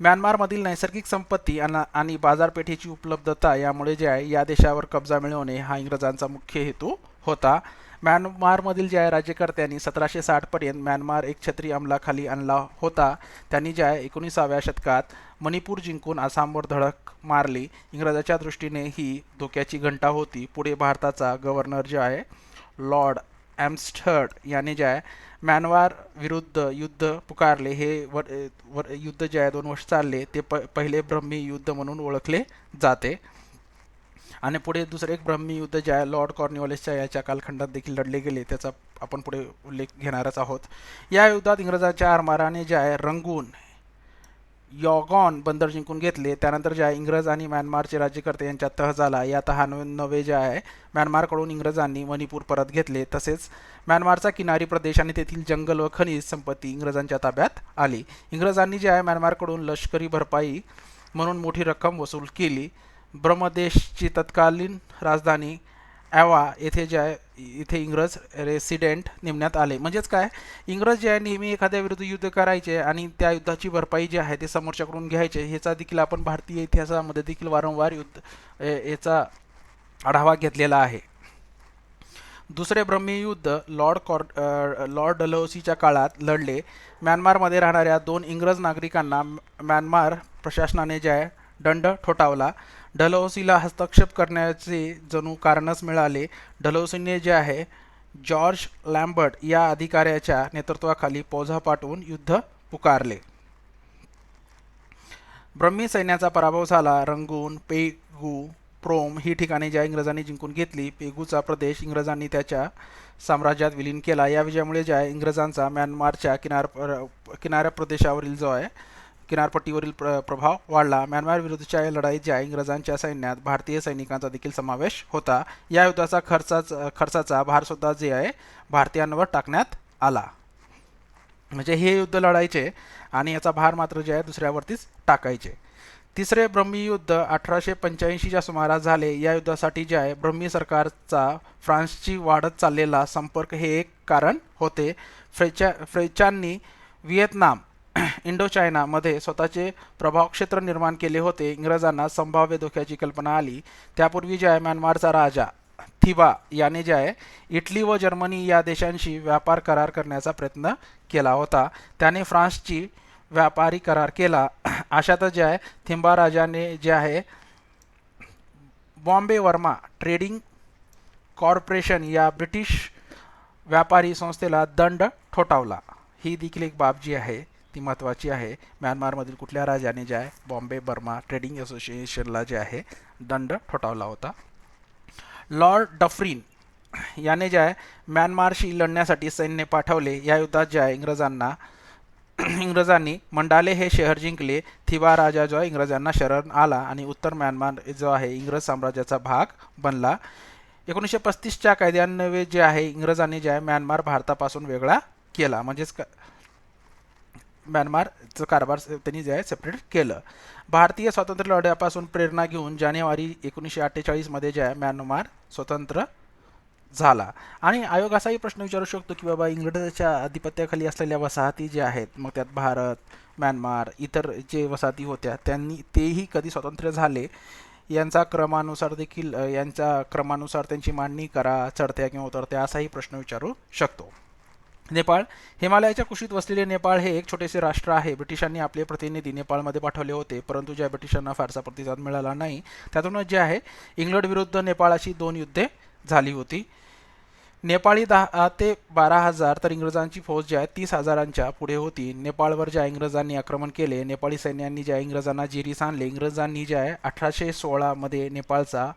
म्यानमारमधील नैसर्गिक संपत्ती आणि बाजारपेठेची उपलब्धता यामुळे जे आहे या देशावर कब्जा मिळवणे हा इंग्रजांचा मुख्य हेतू होता. म्यानमारमधील जे आहे राज्यकर्त्यांनी 1760 पर्यंत म्यानमार एक छत्री अंमलाखाली आणला होता. त्यांनी जे आहे 19व्या शतकात मणिपूर जिंकून आसामवर धडक मारली. इंग्रजाच्या दृष्टीने ही धोक्याची घंटा होती. पुढे भारताचा गव्हर्नर जे आहे लॉर्ड ॲम्स्टर्ड याने जे आहे म्यानमार विरुद्ध युद्ध पुकारले. हे युद्ध जे आहे 2 वर्ष चालले. ते पहिले ब्रह्मी युद्ध म्हणून ओळखले जाते. आणि पुढे दुसरे एक ब्रह्मी युद्ध जे आहे लॉर्ड कॉर्नवॉलिसच्या याच्या कालखंडात देखील लढले गेले, त्याचा आपण पुढे उल्लेख घेणारच आहोत. या युद्धात इंग्रजांच्या आरमाराने जे आहे रंगून यॉगॉन बंदर जिंकून घेतले. त्यानंतर जे आहे इंग्रज आणि म्यानमारचे राज्यकर्ते यांच्यात तह झाला. या तहानवे जे आहे म्यानमारकडून इंग्रजांनी मणिपूर परत घेतले. तसेच म्यानमारचा किनारी प्रदेश आणि तेथील जंगल व खनिज संपत्ती इंग्रजांच्या ताब्यात आली. इंग्रजांनी जे आहे म्यानमारकडून लष्करी भरपाई म्हणून मोठी रक्कम वसूल केली. ब्रह्मदेशची तत्कालीन राजधानी ॲवा येथे जे आहे इथे इंग्रज रेसिडेंट नेमण्यात आले. म्हणजेच काय, इंग्रज जे आहे नेहमी एखाद्या विरुद्ध युद्ध करायचे आणि त्या युद्धाची भरपाई जी आहे ते समोरच्याकडून घ्यायचे. ह्याचा देखील आपण भारतीय इतिहासामध्ये देखील वारंवार याचा आढावा घेतलेला आहे. दुसरे ब्रह्मी युद्ध लॉर्ड डलहौसीच्या काळात लढले. म्यानमारमध्ये राहणाऱ्या 2 इंग्रज नागरिकांना म्यानमार प्रशासनाने जे आहे दंड ठोठावला. डलहौसीला हस्तक्षेप करण्याचे जणू कारणच मिळाले. डलहौसीने जे आहे जॉर्ज लॅम्बर्ट या अधिकाऱ्याच्या नेतृत्वाखाली पोझा पाठवून युद्ध पुकारले. ब्रह्मी सैन्याचा पराभव झाला. रंगून, पेगू, प्रोम ही ठिकाणे ज्या इंग्रजांनी जिंकून घेतली. पेगूचा प्रदेश इंग्रजांनी त्याच्या साम्राज्यात विलीन केला. या विजयामुळे ज्या इंग्रजांचा म्यानमारच्या किनाऱ्या प्रदेशावरील जो आहे किनारपट्टीवरील प्रभाव वाढला. म्यानमार विरुद्धच्या या लढाईत ज्या इंग्रजांच्या सैन्यात भारतीय सैनिकांचा देखील समावेश होता. या युद्धाचा खर्चाचा भारसुद्धा जे आहे भारतीयांवर टाकण्यात आला. म्हणजे हे युद्ध लढायचे आणि याचा भार मात्र जे आहे दुसऱ्यावरतीच टाकायचे. तिसरे ब्रह्मी युद्ध 1885च्या सुमारास झाले. या युद्धासाठी जे आहे ब्रह्मी सरकारचा फ्रान्सची वाढत चाललेला संपर्क हे एक कारण होते. फ्रेंचांनी व्हिएतनाम इंडोचायनामध्ये स्वतःचे प्रभावक्षेत्र निर्माण केले होते. इंग्रजांना संभाव्य धोक्याची कल्पना आली. त्यापूर्वी जे आहे म्यानमारचा राजा थिबा याने जे आहे इटली व जर्मनी या देशांशी व्यापार करार करण्याचा प्रयत्न केला होता. त्याने फ्रान्सची व्यापारी करार केला. अशातच जे आहे थिंबा राजाने जे आहे बॉम्बे वर्मा ट्रेडिंग कॉर्पोरेशन या ब्रिटिश व्यापारी संस्थेला दंड ठोठावला. ही देखील एक बाब जी आहे ती महत्त्वाची आहे. म्यानमारमधील कुठल्या राजाने जे आहे बॉम्बे बर्मा ट्रेडिंग असोसिएशनला जे आहे दंड ठोठावला होता. लॉर्ड डफरीन याने जे आहे म्यानमारशी लढण्यासाठी सैन्य पाठवले. या युद्धात जे आहे इंग्रजांनी मंडाले हे शहर जिंकले. थिबा राजा जो आहे इंग्रजांना शरण आला आणि उत्तर म्यानमार जो आहे इंग्रज साम्राज्याचा भाग बनला. 1935च्या कायद्यान्वये जे आहे इंग्रजांनी जे आहे म्यानमार भारतापासून वेगळा केला. म्हणजेच म्यानमारचं कारभार त्यांनी जे आहे सेपरेट केलं. भारतीय स्वातंत्र्य लढ्यापासून प्रेरणा घेऊन जानेवारी 1948मध्ये जे आहे म्यानमार स्वतंत्र झाला. आणि आयोग असाही प्रश्न विचारू शकतो की बाबा इंग्रजांच्या आधिपत्याखाली असलेल्या वसाहती ज्या आहेत, मग त्यात भारत, म्यानमार, इतर जे वसाहती होत्या तेही कधी स्वतंत्र झाले. यांचा क्रमानुसार त्यांची मांडणी करा, चढत्या किंवा उतरत्या असाही प्रश्न विचारू शकतो. नेपाळ. हिमालयाच्या कुशीत वसलेले नेपाळ हे एक छोटेसे राष्ट्र आहे. ब्रिटिशांनी आपले प्रतिनिधी नेपाळमध्ये पाठवले होते, परंतु ज्या ब्रिटिशांना फारसा प्रतिसाद मिळाला नाही. त्यातूनच जे आहे इंग्लंड विरुद्ध नेपाळाशी 2 युद्धे झाली होती. नेपाळी 10 ते 12,000 तर इंग्रजांची फौज जी आहे 30,000च्या पुढे होती. नेपाळवर ज्या इंग्रजांनी आक्रमण केले, नेपाळी सैन्यांनी ज्या इंग्रजांना जिरीस आणले. इंग्रजांनी जे आहे 1816मध्ये नेपाळचा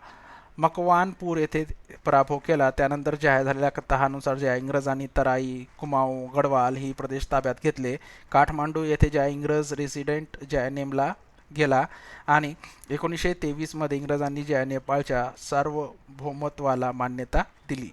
मकवानपूर येथे पराभव केला. त्यानंतर जे आहे झालेल्या तहानुसार जे आहे इंग्रजांनी तराई, कुमाऊ, गढवाल ही प्रदेश ताब्यात घेतले. काठमांडू येथे जे आहे इंग्रज रेसिडेंट जे आहे नेमला गेला आणि 1923मध्ये इंग्रजांनी जे आहे नेपाळच्या सार्वभौमत्वाला मान्यता दिली.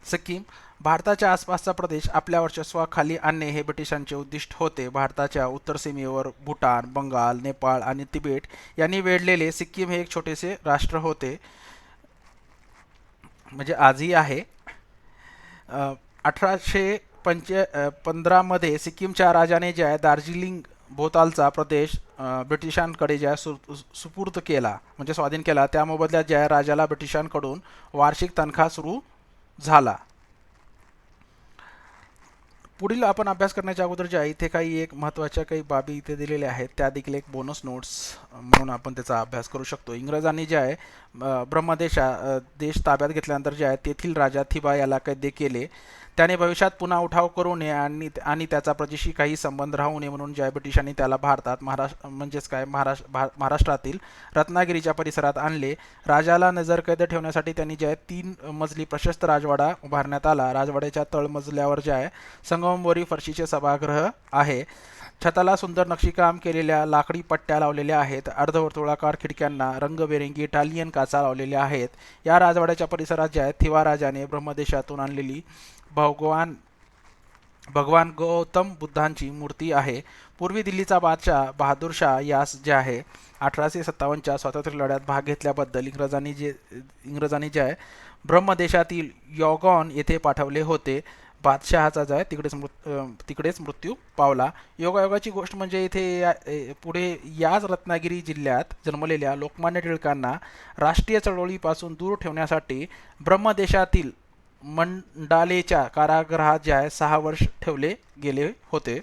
सिक्कीम. भारताच्या आसपासचा प्रदेश आपल्या वर्चस्वाखाली आणणे हे ब्रिटिशांचे उद्दिष्ट होते. भारताच्या उत्तर सीमेवर भूटान, बंगाल, नेपाळ आणि तिबेट यांनी वेढलेले सिक्कीम हे एक छोटेसे राष्ट्र होते, म्हणजे आजही आहे. 1815मध्ये सिक्कीमच्या राजाने जे आहे दार्जिलिंग भोवतालचा प्रदेश ब्रिटिशांकडे जे आहे सुपूर्द केला, म्हणजे स्वाधीन केला. त्या मोबदल्यात जे आहे राजाला ब्रिटिशांकडून वार्षिक तनखा सुरू झाला. पुढील आपण अभ्यास करण्याच्या अगोदर जे आहे इथे काही एक महत्त्वाच्या काही बाबी इथे दिलेल्या आहेत, त्या देखील एक बोनस नोट्स म्हणून आपण त्याचा अभ्यास करू शकतो. इंग्रजांनी जे आहे देश ताब्यात घेतल्यानंतर जे आहे तेथील राजा थिबा याला कैद केले. त्याने भविष्यात पुन्हा उठाव करू नये आणि त्याचा प्रजेशी काही संबंध राहू नये म्हणून जे आहे ब्रिटिशांनी त्याला भारतात महाराष्ट्रातील रत्नागिरीच्या परिसरात आणले. राजाला नजरकैद ठेवण्यासाठी त्यांनी जे आहे 3 मजली प्रशस्त राजवाडा उभारण्यात आला. राजवाड्याच्या तळमजल्यावर जे आहे संगमरवरी फरशीचे सभागृह आहे. छताला सुंदर नक्षीकाम केलेल्या लाकडी पट्ट्या लावलेल्या आहेत. अर्धवर्तुळाकार खिडक्यांना रंगबेरंगी इटालियन काचा लावलेल्या आहेत. या राजवाड्याच्या परिसरात जे आहे थिवा राजाने ब्रह्मदेशातून आणलेली भगवान गौतम बुद्धांची मूर्ती आहे. पूर्वी दिल्लीचा बादशाह बहादूर शाह यास जे आहे 1857च्या स्वातंत्र्य लढ्यात भाग घेतल्याबद्दल इंग्रजांनी जे आहे ब्रह्मदेशातील यॉगॉन येथे पाठवले होते. बादशहाचा जो आहे तिकडेच मृत्यू पावला. योगायोगाची गोष्ट म्हणजे पुढे याच रत्नागिरी जिल्ह्यात जन्मलेल्या लोकमान्य टिळकांना राष्ट्रीय चळवळीपासून दूर ठेवण्यासाठी ब्रह्मदेशातील मंडालेच्या कारागृहात जे आहे 6 वर्ष ठेवले गेले होते.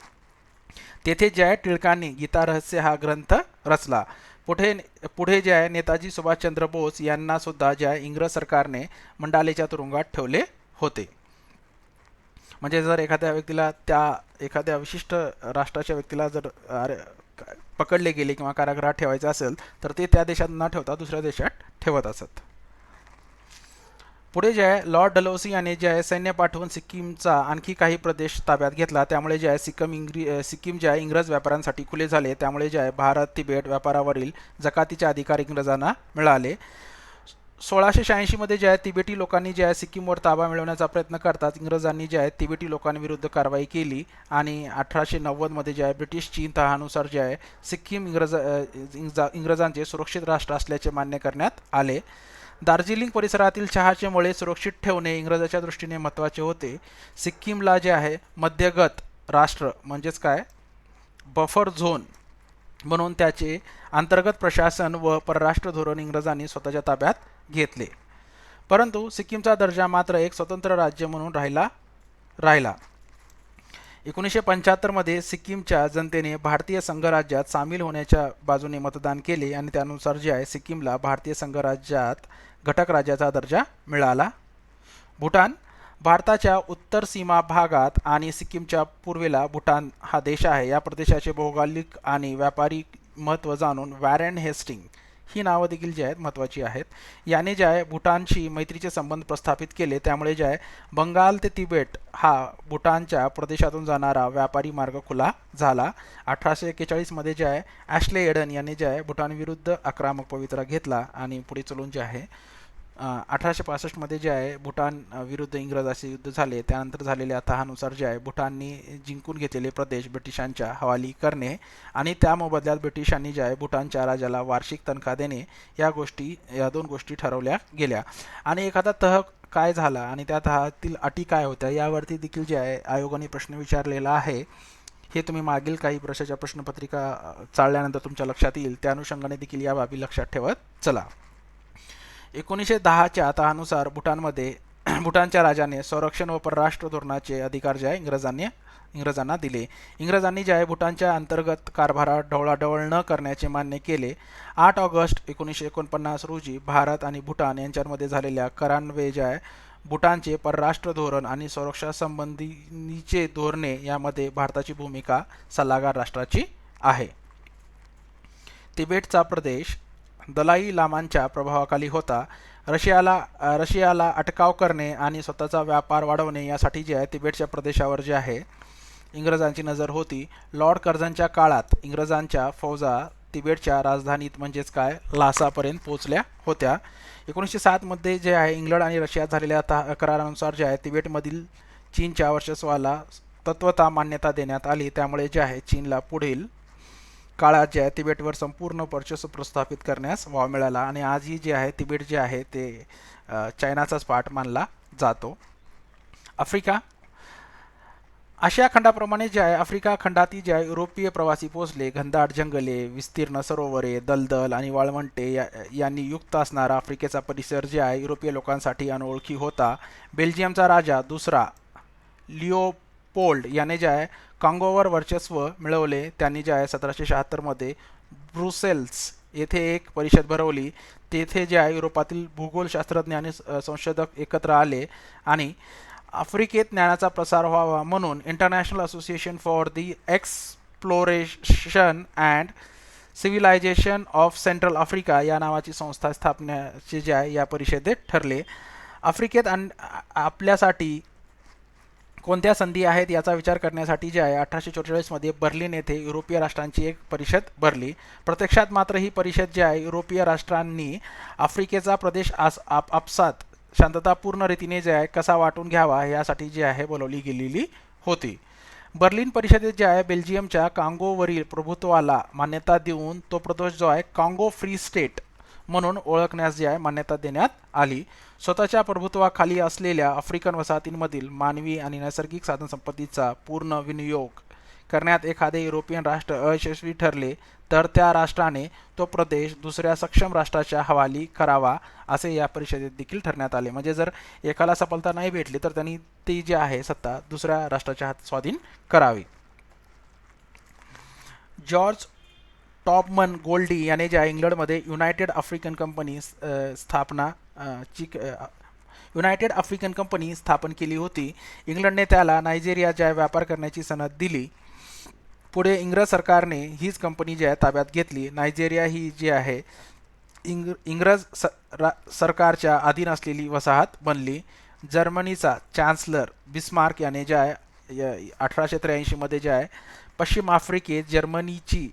तेथे जे आहे टिळकांनी गीता रहस्य हा ग्रंथ रचला. पुढे जे आहे नेताजी सुभाषचंद्र बोस यांना सुद्धा जे आहे इंग्रज सरकारने मंडालेच्या तुरुंगात ठेवले होते. म्हणजे जर एखाद्या विशिष्ट राष्ट्राच्या व्यक्तीला जर पकडले गेले किंवा कारागृहात ठेवायचं असेल तर ते त्या देशात न ठेवता दुसऱ्या देशात ठेवत असत. पुढे जे आहे लॉर्ड डलहौसी याने जे आहे सैन्य पाठवून सिक्कीमचा आणखी काही प्रदेश ताब्यात घेतला. त्यामुळे जे आहे सिक्कीम जे आहे इंग्रज व्यापाऱ्यांसाठी खुले झाले. त्यामुळे जे आहे भारत तिबेट व्यापारावरील जकातीचे अधिकार इंग्रजांना मिळाले. 1686 मध्ये जे आहे तिबेटी लोकांनी जे आहे सिक्कीमवर ताबा मिळवण्याचा प्रयत्न करतात इंग्रजांनी जे आहे तिबेटी लोकांविरुद्ध कारवाई केली आणि 1890 मध्ये जे आहे ब्रिटिश चीन तहानुसार जे आहे सिक्कीम इंग्रजांचे सुरक्षित राष्ट्र असल्याचे मान्य करण्यात आले. दार्जिलिंग परिसरातील चहाचे मळे सुरक्षित ठेवणे इंग्रजाच्या दृष्टीने महत्त्वाचे होते. सिक्कीमला जे आहे मध्यगत राष्ट्र म्हणजेच काय बफर झोन म्हणून त्याचे अंतर्गत प्रशासन व परराष्ट्र धोरण इंग्रजांनी स्वतःच्या ताब्यात घेतले. परंतु सिक्कीमचा दर्जा मात्र एक स्वतंत्र राज्य म्हणून राहिला. 1975 मध्ये सिक्कीमच्या जनतेने भारतीय संघराज्यात सामील होण्याच्या बाजूने मतदान केले आणि त्यानुसार जे आहे सिक्कीमला भारतीय संघराज्यात घटक राज्याचा दर्जा मिळाला. भूटान भारताच्या उत्तर सीमा भागात आणि सिक्कीमच्या पूर्वेला भूटान हा देश आहे. या प्रदेशाचे भौगोलिक आणि व्यापारी महत्त्व जाणून वॅरेन हेस्टिंग ही नावं देखील जी आहेत महत्त्वाची आहेत. याने जे आहे भूटानशी मैत्रीचे संबंध प्रस्थापित केले. त्यामुळे जे आहे बंगाल ते तिबेट हा भूटानच्या प्रदेशातून जाणारा व्यापारी मार्ग खुला झाला. 1841 मध्ये जे आहे ॲश्ले एडन याने जे आहे भूटानविरुद्ध आक्रमक पवित्रा घेतला आणि पुढे चलून जे आहे 1865 मध्ये जे आहे भूटान विरुद्ध इंग्रजांचे युद्ध झाले. त्यानंतर झालेल्या तहानुसार जे आहे भूटानने जिंकून घेतलेले प्रदेश ब्रिटिशांच्या हवाली करणे आणि त्या मोबदल्यात ब्रिटिशांनी जे आहे भूटानच्या राजाला वार्षिक तनखा देणे या 2 गोष्टी ठरवल्या गेल्या. आणि एखादा तह काय झाला आणि त्या तहातील अटी काय होत्या यावरती देखील जे आहे आयोगाने प्रश्न विचारलेला आहे. हे तुम्ही मागील काही वर्षाच्या प्रश्नपत्रिका चाळल्यानंतर तुमच्या लक्षात येईल. त्या अनुषंगाने देखील या बाबी लक्षात ठेवत चला. 1910च्या तहानुसार भूटानच्या राजाने संरक्षण व परराष्ट्र धोरणाचे अधिकार जे आहे इंग्रजांना दिले. इंग्रजांनी जे आहे भूटानच्या अंतर्गत कारभारात ढवळाढवळ न करण्याचे मान्य केले. 8 ऑगस्ट 1949 रोजी भारत आणि भूटान यांच्यामध्ये झालेल्या करारान्वये जे आहे भूटानचे परराष्ट्र धोरण आणि संरक्षणासंबंधीचे धोरणे यामध्ये भारताची भूमिका सल्लागार राष्ट्राची आहे. तिबेटचा प्रदेश दलाई लामांच्या प्रभावाखाली होता. रशियाला अटकाव करणे आणि स्वतःचा व्यापार वाढवणे यासाठी जे आहे तिबेटच्या प्रदेशावर जे आहे इंग्रजांची नजर होती. लॉर्ड कर्झनच्या काळात इंग्रजांच्या फौजा तिबेटच्या राजधानीत म्हणजेच काय लासापर्यंत पोहोचल्या होत्या. 1907 मध्ये जे आहे इंग्लंड आणि रशियात झालेल्या करारानुसार जे आहे तिबेटमधील चीनच्या वर्चस्वाला तत्वतः मान्यता देण्यात आली. त्यामुळे जे आहे चीनला पुढील काळात जे आहे तिबेटवर संपूर्ण वर्चस्व प्रस्थापित करण्यास वाव मिळाला आणि आजही जे आहे तिबेट जे आहे ते चायनाचाच पार्ट मानला जातो. आफ्रिका आशिया खंडाप्रमाणे जे आहे आफ्रिका खंडातील जे आहे युरोपीय प्रवासी पोचले. घनदाट जंगले, विस्तीर्ण सरोवरे, दलदल आणि वाळवंटे यांनी युक्त असणारा आफ्रिकेचा परिसर जे आहे युरोपीय लोकांसाठी अनोळखी होता. बेल्जियमचा राजा दुसरा लिओपोल्ड याने जे आहे काँगोवर वर्चस्व मिळवले. त्यांनी जे आहे 1776 मध्ये ब्रुसेल्स येथे एक परिषद भरवली. तेथे जे आहे युरोपातील भूगोलशास्त्रज्ञ आणि संशोधक एकत्र आले आणि आफ्रिकेत ज्ञानाचा प्रसार व्हावा म्हणून international association for the exploration and civilization of central Africa या नावाची संस्था स्थापण्याचे जे आहे या परिषदेत ठरले. आफ्रिकेत आपल्यासाठी कोणत्या संधी आहेत याचा विचार करण्यासाठी जे आहे 1844 मध्ये बर्लिन येथे युरोपीय राष्ट्रांची एक परिषद भरली. प्रत्यक्षात मात्र ही परिषद जी आहे युरोपीय राष्ट्रांनी आफ्रिकेचा प्रदेश आपसात शांततापूर्ण रीतीने जे आहे कसा वाटून घ्यावा यासाठी जी आहे बोलवली गेलेली होती. बर्लिन परिषदेत जे आहे बेल्जियमच्या कांगोवरील प्रभुत्वाला मान्यता देऊन तो प्रदेश जो आहे कांगो फ्री स्टेट म्हणून ओळखण्यास जी आहे मान्यता देण्यात आली. स्वतःच्या प्रभुत्वाखाली असलेल्या आफ्रिकन वसाहतींमधील मानवी आणि नैसर्गिक साधनसंपत्तीचा पूर्ण विनियोग करण्यात एखादे युरोपियन राष्ट्र अयशस्वी ठरले तर त्या राष्ट्राने तो प्रदेश दुसऱ्या सक्षम राष्ट्राच्या हवाली करावा असे या परिषदेत देखील ठरण्यात आले. म्हणजे जर एकाला सफलता नाही भेटली तर त्यांनी ती जी आहे सत्ता दुसऱ्या राष्ट्राच्या हातात स्वाधीन करावी. जॉर्ज टॉपमन गोल्डी याने ज्या इंग्लंडमध्ये युनायटेड आफ्रिकन कंपनी स्थापन केली होती. इंग्लंडने त्याला नायजेरियाच्या व्यापार करण्याची सनद दिली. पुढे इंग्रज सरकारने हीच कंपनी जी आहे ताब्यात घेतली. नायजेरिया ही जी आहे इंग्रज सरकारच्या अधीन असलेली वसाहत बनली. जर्मनीचा चान्सलर बिस्मार्क याने जे आहे 1883 मध्ये जे आहे पश्चिम आफ्रिकेत जर्मनीची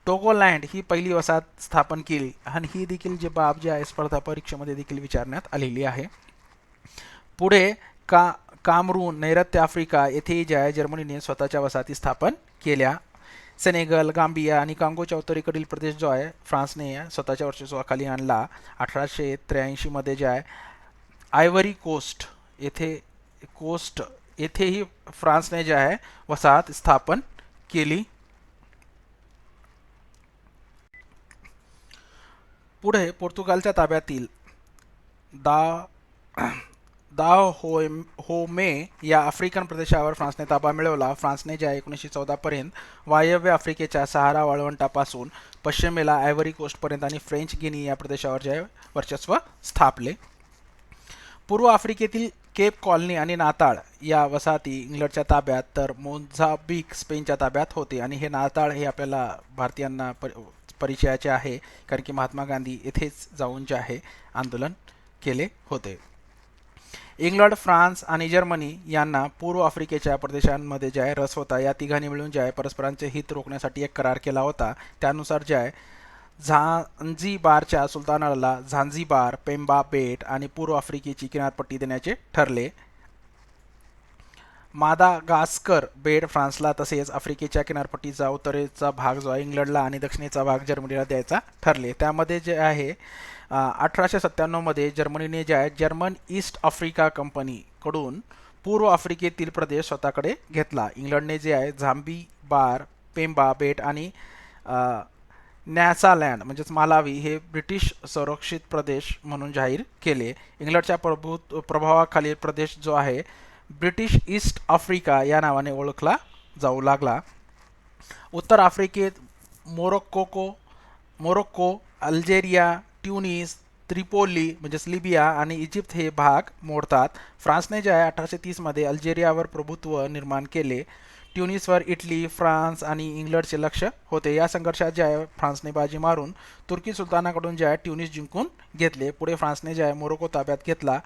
टोगोलँड ही पहिली वसाहत स्थापन केली आणि ही देखील जे बाब जे आहे स्पर्धा परीक्षेमध्ये देखील विचारण्यात आलेली आहे. पुढे कामरून नैऋत्य आफ्रिका येथेही जे आहे जर्मनीने स्वतःच्या वसाहती स्थापन केल्या. सेनेगल, गांबिया आणि कांगोच्या उत्तरेकडील प्रदेश जो आहे फ्रान्सने स्वतःच्या वर्चस्वाखाली आणला. 1883 मध्ये जे आहे आयव्हरी कोस्ट येथेही फ्रान्सने जे आहे वसाहत स्थापन केली. पुढे पोर्तुगालच्या ताब्यातील होमे या आफ्रिकन प्रदेशावर फ्रान्सने ताबा मिळवला. फ्रान्सने ज्या 1914 पर्यंत वायव्य आफ्रिकेच्या सहारा वाळवंटापासून पश्चिमेला आयव्हरी कोस्टपर्यंत आणि फ्रेंच गिनी या प्रदेशावर जे वर्चस्व स्थापले. पूर्व आफ्रिकेतील केप कॉलनी आणि नाताळ या वसाहती इंग्लंडच्या ताब्यात तर मोझांबिक स्पेनच्या ताब्यात होते. आणि हे नाताळ हे आपल्याला भारतीयांना परिचयाचे आहे कारण की महात्मा गांधी येथेच जाऊन जे आहे आंदोलन केले होते. इंग्लंड, फ्रान्स आणि जर्मनी यांना पूर्व आफ्रिकेच्या प्रदेशांमध्ये जे आहे रस होता. या तिघांनी मिळून जे आहे परस्परांचे हित रोखण्यासाठी एक करार केला होता. त्यानुसार जे आहे झांझिबारच्या सुलतानाला झांझिबार, पेंबा बेट आणि पूर्व आफ्रिकेची किनारपट्टी देण्याचे ठरले. मादागास्कर बेट फ्रान्सला तसेच आफ्रिकेच्या किनारपट्टीचा उत्तरेचा भाग जो आहे इंग्लंडला आणि दक्षिणेचा भाग जर्मनीला द्यायचा ठरले. त्यामध्ये जे आहे 1897 मध्ये जर्मनीने जे आहे जर्मन ईस्ट आफ्रिका कंपनीकडून पूर्व आफ्रिकेतील प्रदेश स्वतःकडे घेतला. इंग्लंडने जे आहे झांझिबार, पेंबा बेट आणि न्यासालँड म्हणजेच मालावी हे ब्रिटिश संरक्षित प्रदेश म्हणून जाहीर केले. इंग्लंडच्या प्रभावाखालील प्रदेश जो आहे ब्रिटिश ईस्ट आफ्रिका या नावाने ओळखला जाऊ लागला. उत्तर आफ्रिकेत मोरोक्को, अल्जेरिया, ट्युनिस, त्रिपोली म्हणजेच लिबिया आणि इजिप्त हे भाग मोडतात. फ्रान्सने जे आहे 1830 मध्ये अल्जेरियावर प्रभुत्व निर्माण केले. ट्युनिसवर इटली, फ्रान्स आणि इंग्लंडचे लक्ष होते. या संघर्षात जे आहे फ्रान्सने बाजी मारून तुर्की सुलतानाकडून जे आहे ट्युनिस जिंकून घेतले. पुढे फ्रान्सने जे आहे मोरोक्को ताब्यात घेतला.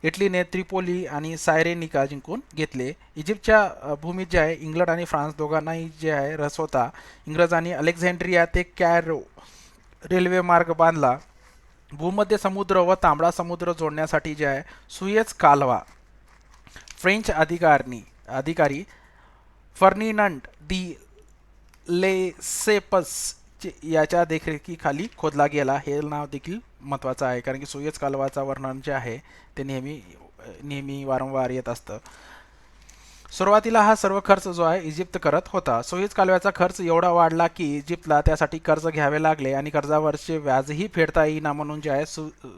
इटलीने त्रिपोली आणि सायरेनिका जिंकून घेतले. इजिप्तच्या भूमीत जे आहे इंग्लंड आणि फ्रान्स दोघांनाही जे आहे रस होता. इंग्रजांनी अलेक्झांड्रिया ते कॅयरो रेल्वे मार्ग बांधला. भूमध्य समुद्र व तांबडा समुद्र जोडण्यासाठी जे आहे सुएझ कालवा फ्रेंच अधिकारी फर्डिनांड दी लेसेपस याच्या देखरेखीखाली खोदला गेला. हे नाव देखील महत्त्वाचं आहे कारण की सुएझ कालवाचा वर्णन जे आहे ते नेहमी वारंवार येत असतं. सुरुवातीला हा सर्व खर्च जो आहे इजिप्त करत होता. सुएझ कालव्याचा खर्च एवढा वाढला की इजिप्तला त्यासाठी कर्ज घ्यावे लागले आणि कर्जावरचे व्याजही फेडता येईना म्हणून जे आहे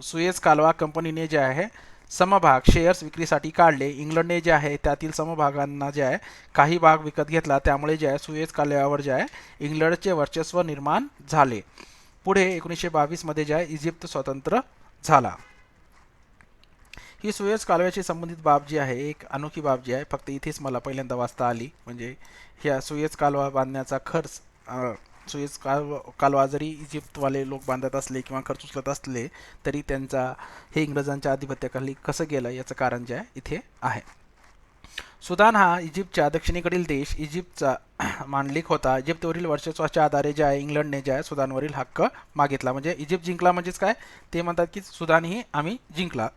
सुएझ कालवा कंपनीने जे आहे समभाग शेअर्स विक्रीसाठी काढले. इंग्लंडने जे आहे त्यातील समभागांना जे आहे काही भाग विकत घेतला. त्यामुळे जे आहे सुएझ कालव्यावर जे आहे इंग्लंडचे वर्चस्व निर्माण झाले. पुढे 1922 मध्ये जे आहे इजिप्त स्वतंत्र झाला. ही सुएझ कालव्याशी संबंधित बाब जी आहे एक अनोखी बाब जी आहे, फक्त इथेच मला पहिल्यांदा वाचता आली. म्हणजे ह्या सुएझ कालवा बांधण्याचा खर्च, सुएझ कालवा जरी इजिप्तवाले लोक बांधत असले किंवा खर्च उचलत असले तरी त्यांचा हे इंग्रजांच्या आधिपत्याखाली कसं गेलं याचं कारण जे आहे इथे आहे. सुदान हा इजिप्तच्या दक्षिणेकडील देश इजिप्तचा मांडलिक होता. इजिप्तवरील वर्चस्वाच्या आधारे जे आहे इंग्लंडने जे आहे सुदानवरील हक्क मागितला. म्हणजे इजिप्त जिंकला म्हणजेच काय, ते म्हणतात की सुदानही आम्ही जिंकला.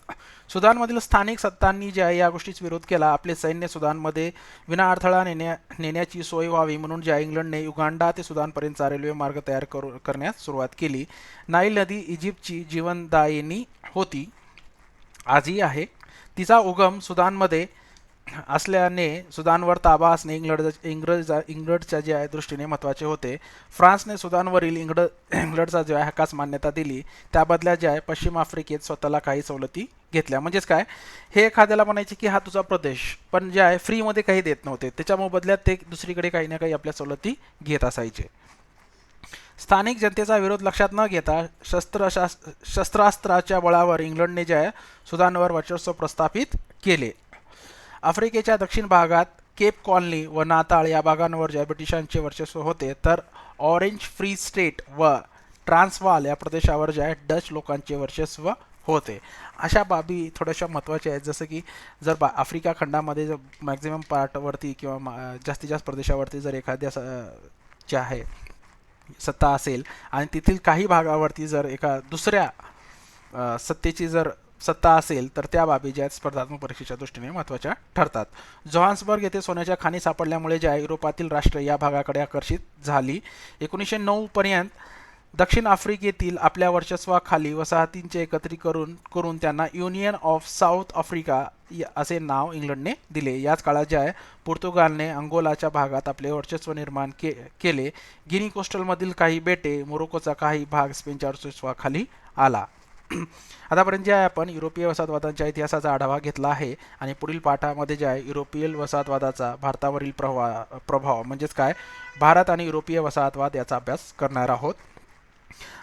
सुदानमधील स्थानिक सत्तांनी जे आहे या गोष्टीच विरोध केला. आपले सैन्य सुदानमध्ये विनाअडथळा नेण्याची सोय व्हावी म्हणून जे आहे इंग्लंडने युगांडा ते सुदानपर्यंतचा रेल्वे मार्ग तयार करण्यास सुरुवात केली. नाईल नदी इजिप्तची जीवनदायिनी होती, आजही आहे. तिचा उगम सुदानमध्ये असल्याने सुदानवर ताबा असणे इंग्लंडच्या जे आहे दृष्टीने महत्त्वाचे होते. फ्रान्सने सुदानवरील इंग्लंडचा जो आहे हक्कास मान्यता दिली. त्या बदल्यात जे आहे पश्चिम आफ्रिकेत स्वतःला काही सवलती घेतल्या. म्हणजेच काय, हे एखाद्याला म्हणायचे की हा तुझा प्रदेश, पण जे आहे फ्रीमध्ये काही देत नव्हते, त्याच्या मोबदल्यात ते दुसरीकडे काही ना काही आपल्या सवलती घेत असायचे. स्थानिक जनतेचा विरोध लक्षात न घेता शस्त्रास्त्राच्या बळावर इंग्लंडने जे आहे सुदानवर वर्चस्व प्रस्थापित केले. आफ्रिकेच्या दक्षिण भागात केप कॉलनी व नाताळ या भागांवर ज्या ब्रिटिशांचे वर्चस्व होते, तर ऑरेंज फ्री स्टेट व ट्रान्सवाल या प्रदेशावर ज्या डच लोकांचे वर्चस्व होते. अशा बाबी थोड्याशा महत्त्वाच्या आहेत, जसं की जर आफ्रिका खंडामध्ये जर मॅक्झिमम पार्टवरती किंवा जास्तीत जास्त प्रदेशावरती जर एखाद्या जे आहे सत्ता असेल आणि तेथील काही भागावरती जर एका दुसऱ्या सत्तेची जर सत्ता असेल तर त्या बाबी ज्या स्पर्धात्मक परीक्षेच्या दृष्टीने महत्त्वाच्या ठरतात. जोहान्सबर्ग येथे सोन्याच्या खाणी सापडल्यामुळे ज्या युरोपातील राष्ट्र या भागाकडे आकर्षित झाली. 1909 पर्यंत दक्षिण आफ्रिकेतील आपल्या वर्चस्वाखाली वसाहतींचे एकत्रीकरण करून त्यांना युनियन ऑफ साऊथ आफ्रिका असे नाव इंग्लंडने दिले. याच काळात जे आहे पोर्तुगालने अंगोलाच्या भागात आपले वर्चस्व निर्माण केले. गिनी कोस्टलमधील काही बेटे, मोरोकोचा काही भाग स्पेनच्या वर्चस्वाखाली आला. आतापर्यंत जे आहे आपण युरोपीय वसाहतवादाच्या इतिहासाचा आढावा घेतला आहे आणि पुढील पाठामध्ये जे आहे युरोपीय वसाहतवादाचा भारतावरील प्रभाव म्हणजेच काय, भारत आणि युरोपीय वसाहतवाद याचा अभ्यास करणार आहोत.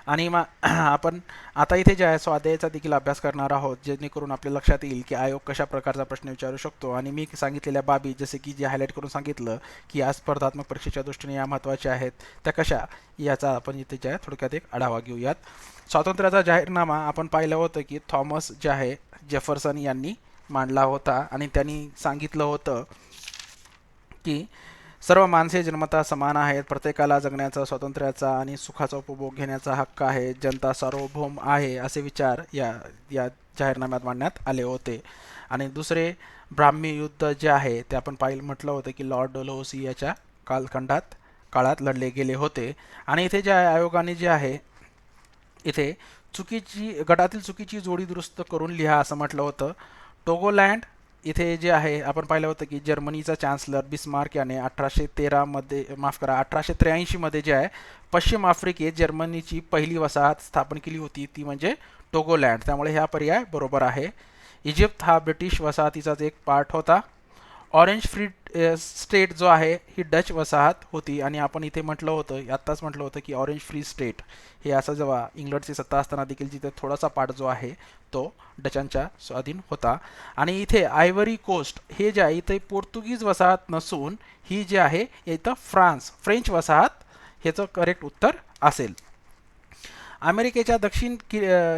आणि आपण आता इथे जे आहे स्वाध्यायाचा देखील अभ्यास करणार आहोत, जेणेकरून आपल्या लक्षात येईल की आयोग कशा प्रकारचा प्रश्न विचारू शकतो. आणि मी सांगितलेल्या बाबी जसे की जे हायलाईट करून सांगितलं की या स्पर्धात्मक परीक्षेच्या दृष्टीने या महत्त्वाच्या आहेत, त्या कशा याचा आपण इथे जे आहे थोडक्यात एक आढावा घेऊयात. स्वातंत्र्याचा जाहीरनामा आपण पाहिलं होतं की थॉमस जे आहे जेफरसन यांनी मांडला होता आणि त्यांनी सांगितलं होतं की सर्व माणसे जन्मतः समान आहेत, प्रत्येकाला जगण्याचा, स्वातंत्र्याचा आणि सुखाचा उपभोग घेण्याचा हक्क आहे, जनता सार्वभौम आहे, असे विचार या जाहीरनाम्यात मांडण्यात आले होते. आणि दुसरे ब्राह्मी युद्ध जे आहे ते आपण म्हटलं होतं की लॉर्ड डलहौसी याच्या काळात लढले गेले होते. आणि इथे जे आयोगाने जे आहे इथे गटातील चुकीची जोडी दुरुस्त करून लिहा असं म्हटलं होतं. टोगोलँड इथे जे आहे आपण पाहिलं होतं की जर्मनीचा चान्सलर बिस्मार्क याने 1883 मध्ये जे आहे पश्चिम आफ्रिकेत जर्मनीची पहिली वसाहत स्थापन केली होती, ती म्हणजे टोगोलँड. त्यामुळे हा पर्याय बरोबर आहे. इजिप्त हा ब्रिटिश वसाहतीचाच एक पार्ट होता. ऑरेंज फ्री स्टेट जो आहे ही डच वसाहत होती. आणि आपण इथे म्हटलं होतं, आत्ताच म्हटलं होतं की ऑरेंज फ्री स्टेट हे असं जेव्हा इंग्लंडची सत्ता असताना देखील जिथे थोडासा पार्ट जो आहे तो डचांच्या स्वाधीन होता. आणि इथे आयव्हरी कोस्ट हे जे आहे इथे पोर्तुगीज वसाहत नसून ही जी आहे इथं फ्रेंच वसाहत ह्याचं करेक्ट उत्तर असेल. अमेरिकेच्या दक्षिण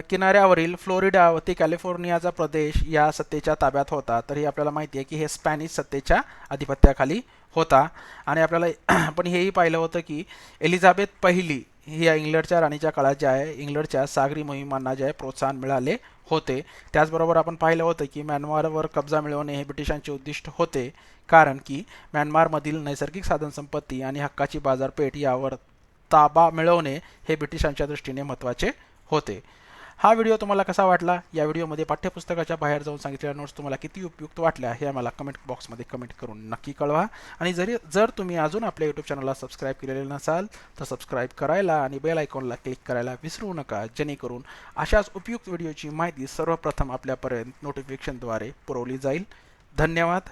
किनाऱ्यावरील फ्लोरिडा व ते कॅलिफोर्नियाचा प्रदेश या सत्तेच्या ताब्यात होता. तर हे आपल्याला माहिती आहे की हे स्पॅनिश सत्तेच्या आधिपत्याखाली होता. आणि आपल्याला आपण हेही पाहिलं होतं की एलिझाबेथ पहिली ही या इंग्लंडच्या राणीच्या काळात जे आहे इंग्लंडच्या सागरी मोहिमांना जे आहे प्रोत्साहन मिळाले होते. त्याचबरोबर आपण पाहिलं होतं की म्यानमारवर कब्जा मिळवणे हे ब्रिटिशांचे उद्दिष्ट होते, कारण की म्यानमारमधील नैसर्गिक साधनसंपत्ती आणि हक्काची बाजारपेठ यावर ताबा मिळवणे हे ब्रिटिशांच्या दृष्टीने महत्त्वाचे होते. हा व्हिडिओ तुम्हाला कसा वाटला? या व्हिडिओमध्ये पाठ्यपुस्तकाच्या बाहेर जाऊन सांगितलेल्या नोट्स तुम्हाला किती उपयुक्त वाटल्या हे आम्हाला कमेंट बॉक्समध्ये कमेंट करून नक्की कळवा. आणि जर तुम्ही अजून आपल्या यूट्यूब चॅनलला सबस्क्राईब केलेले नसाल तर सबस्क्राईब करायला आणि बेल आयकॉनला क्लिक करायला विसरू नका, जेणेकरून अशाच उपयुक्त व्हिडिओची माहिती सर्वप्रथम आपल्यापर्यंत नोटिफिकेशनद्वारे पुरवली जाईल. धन्यवाद.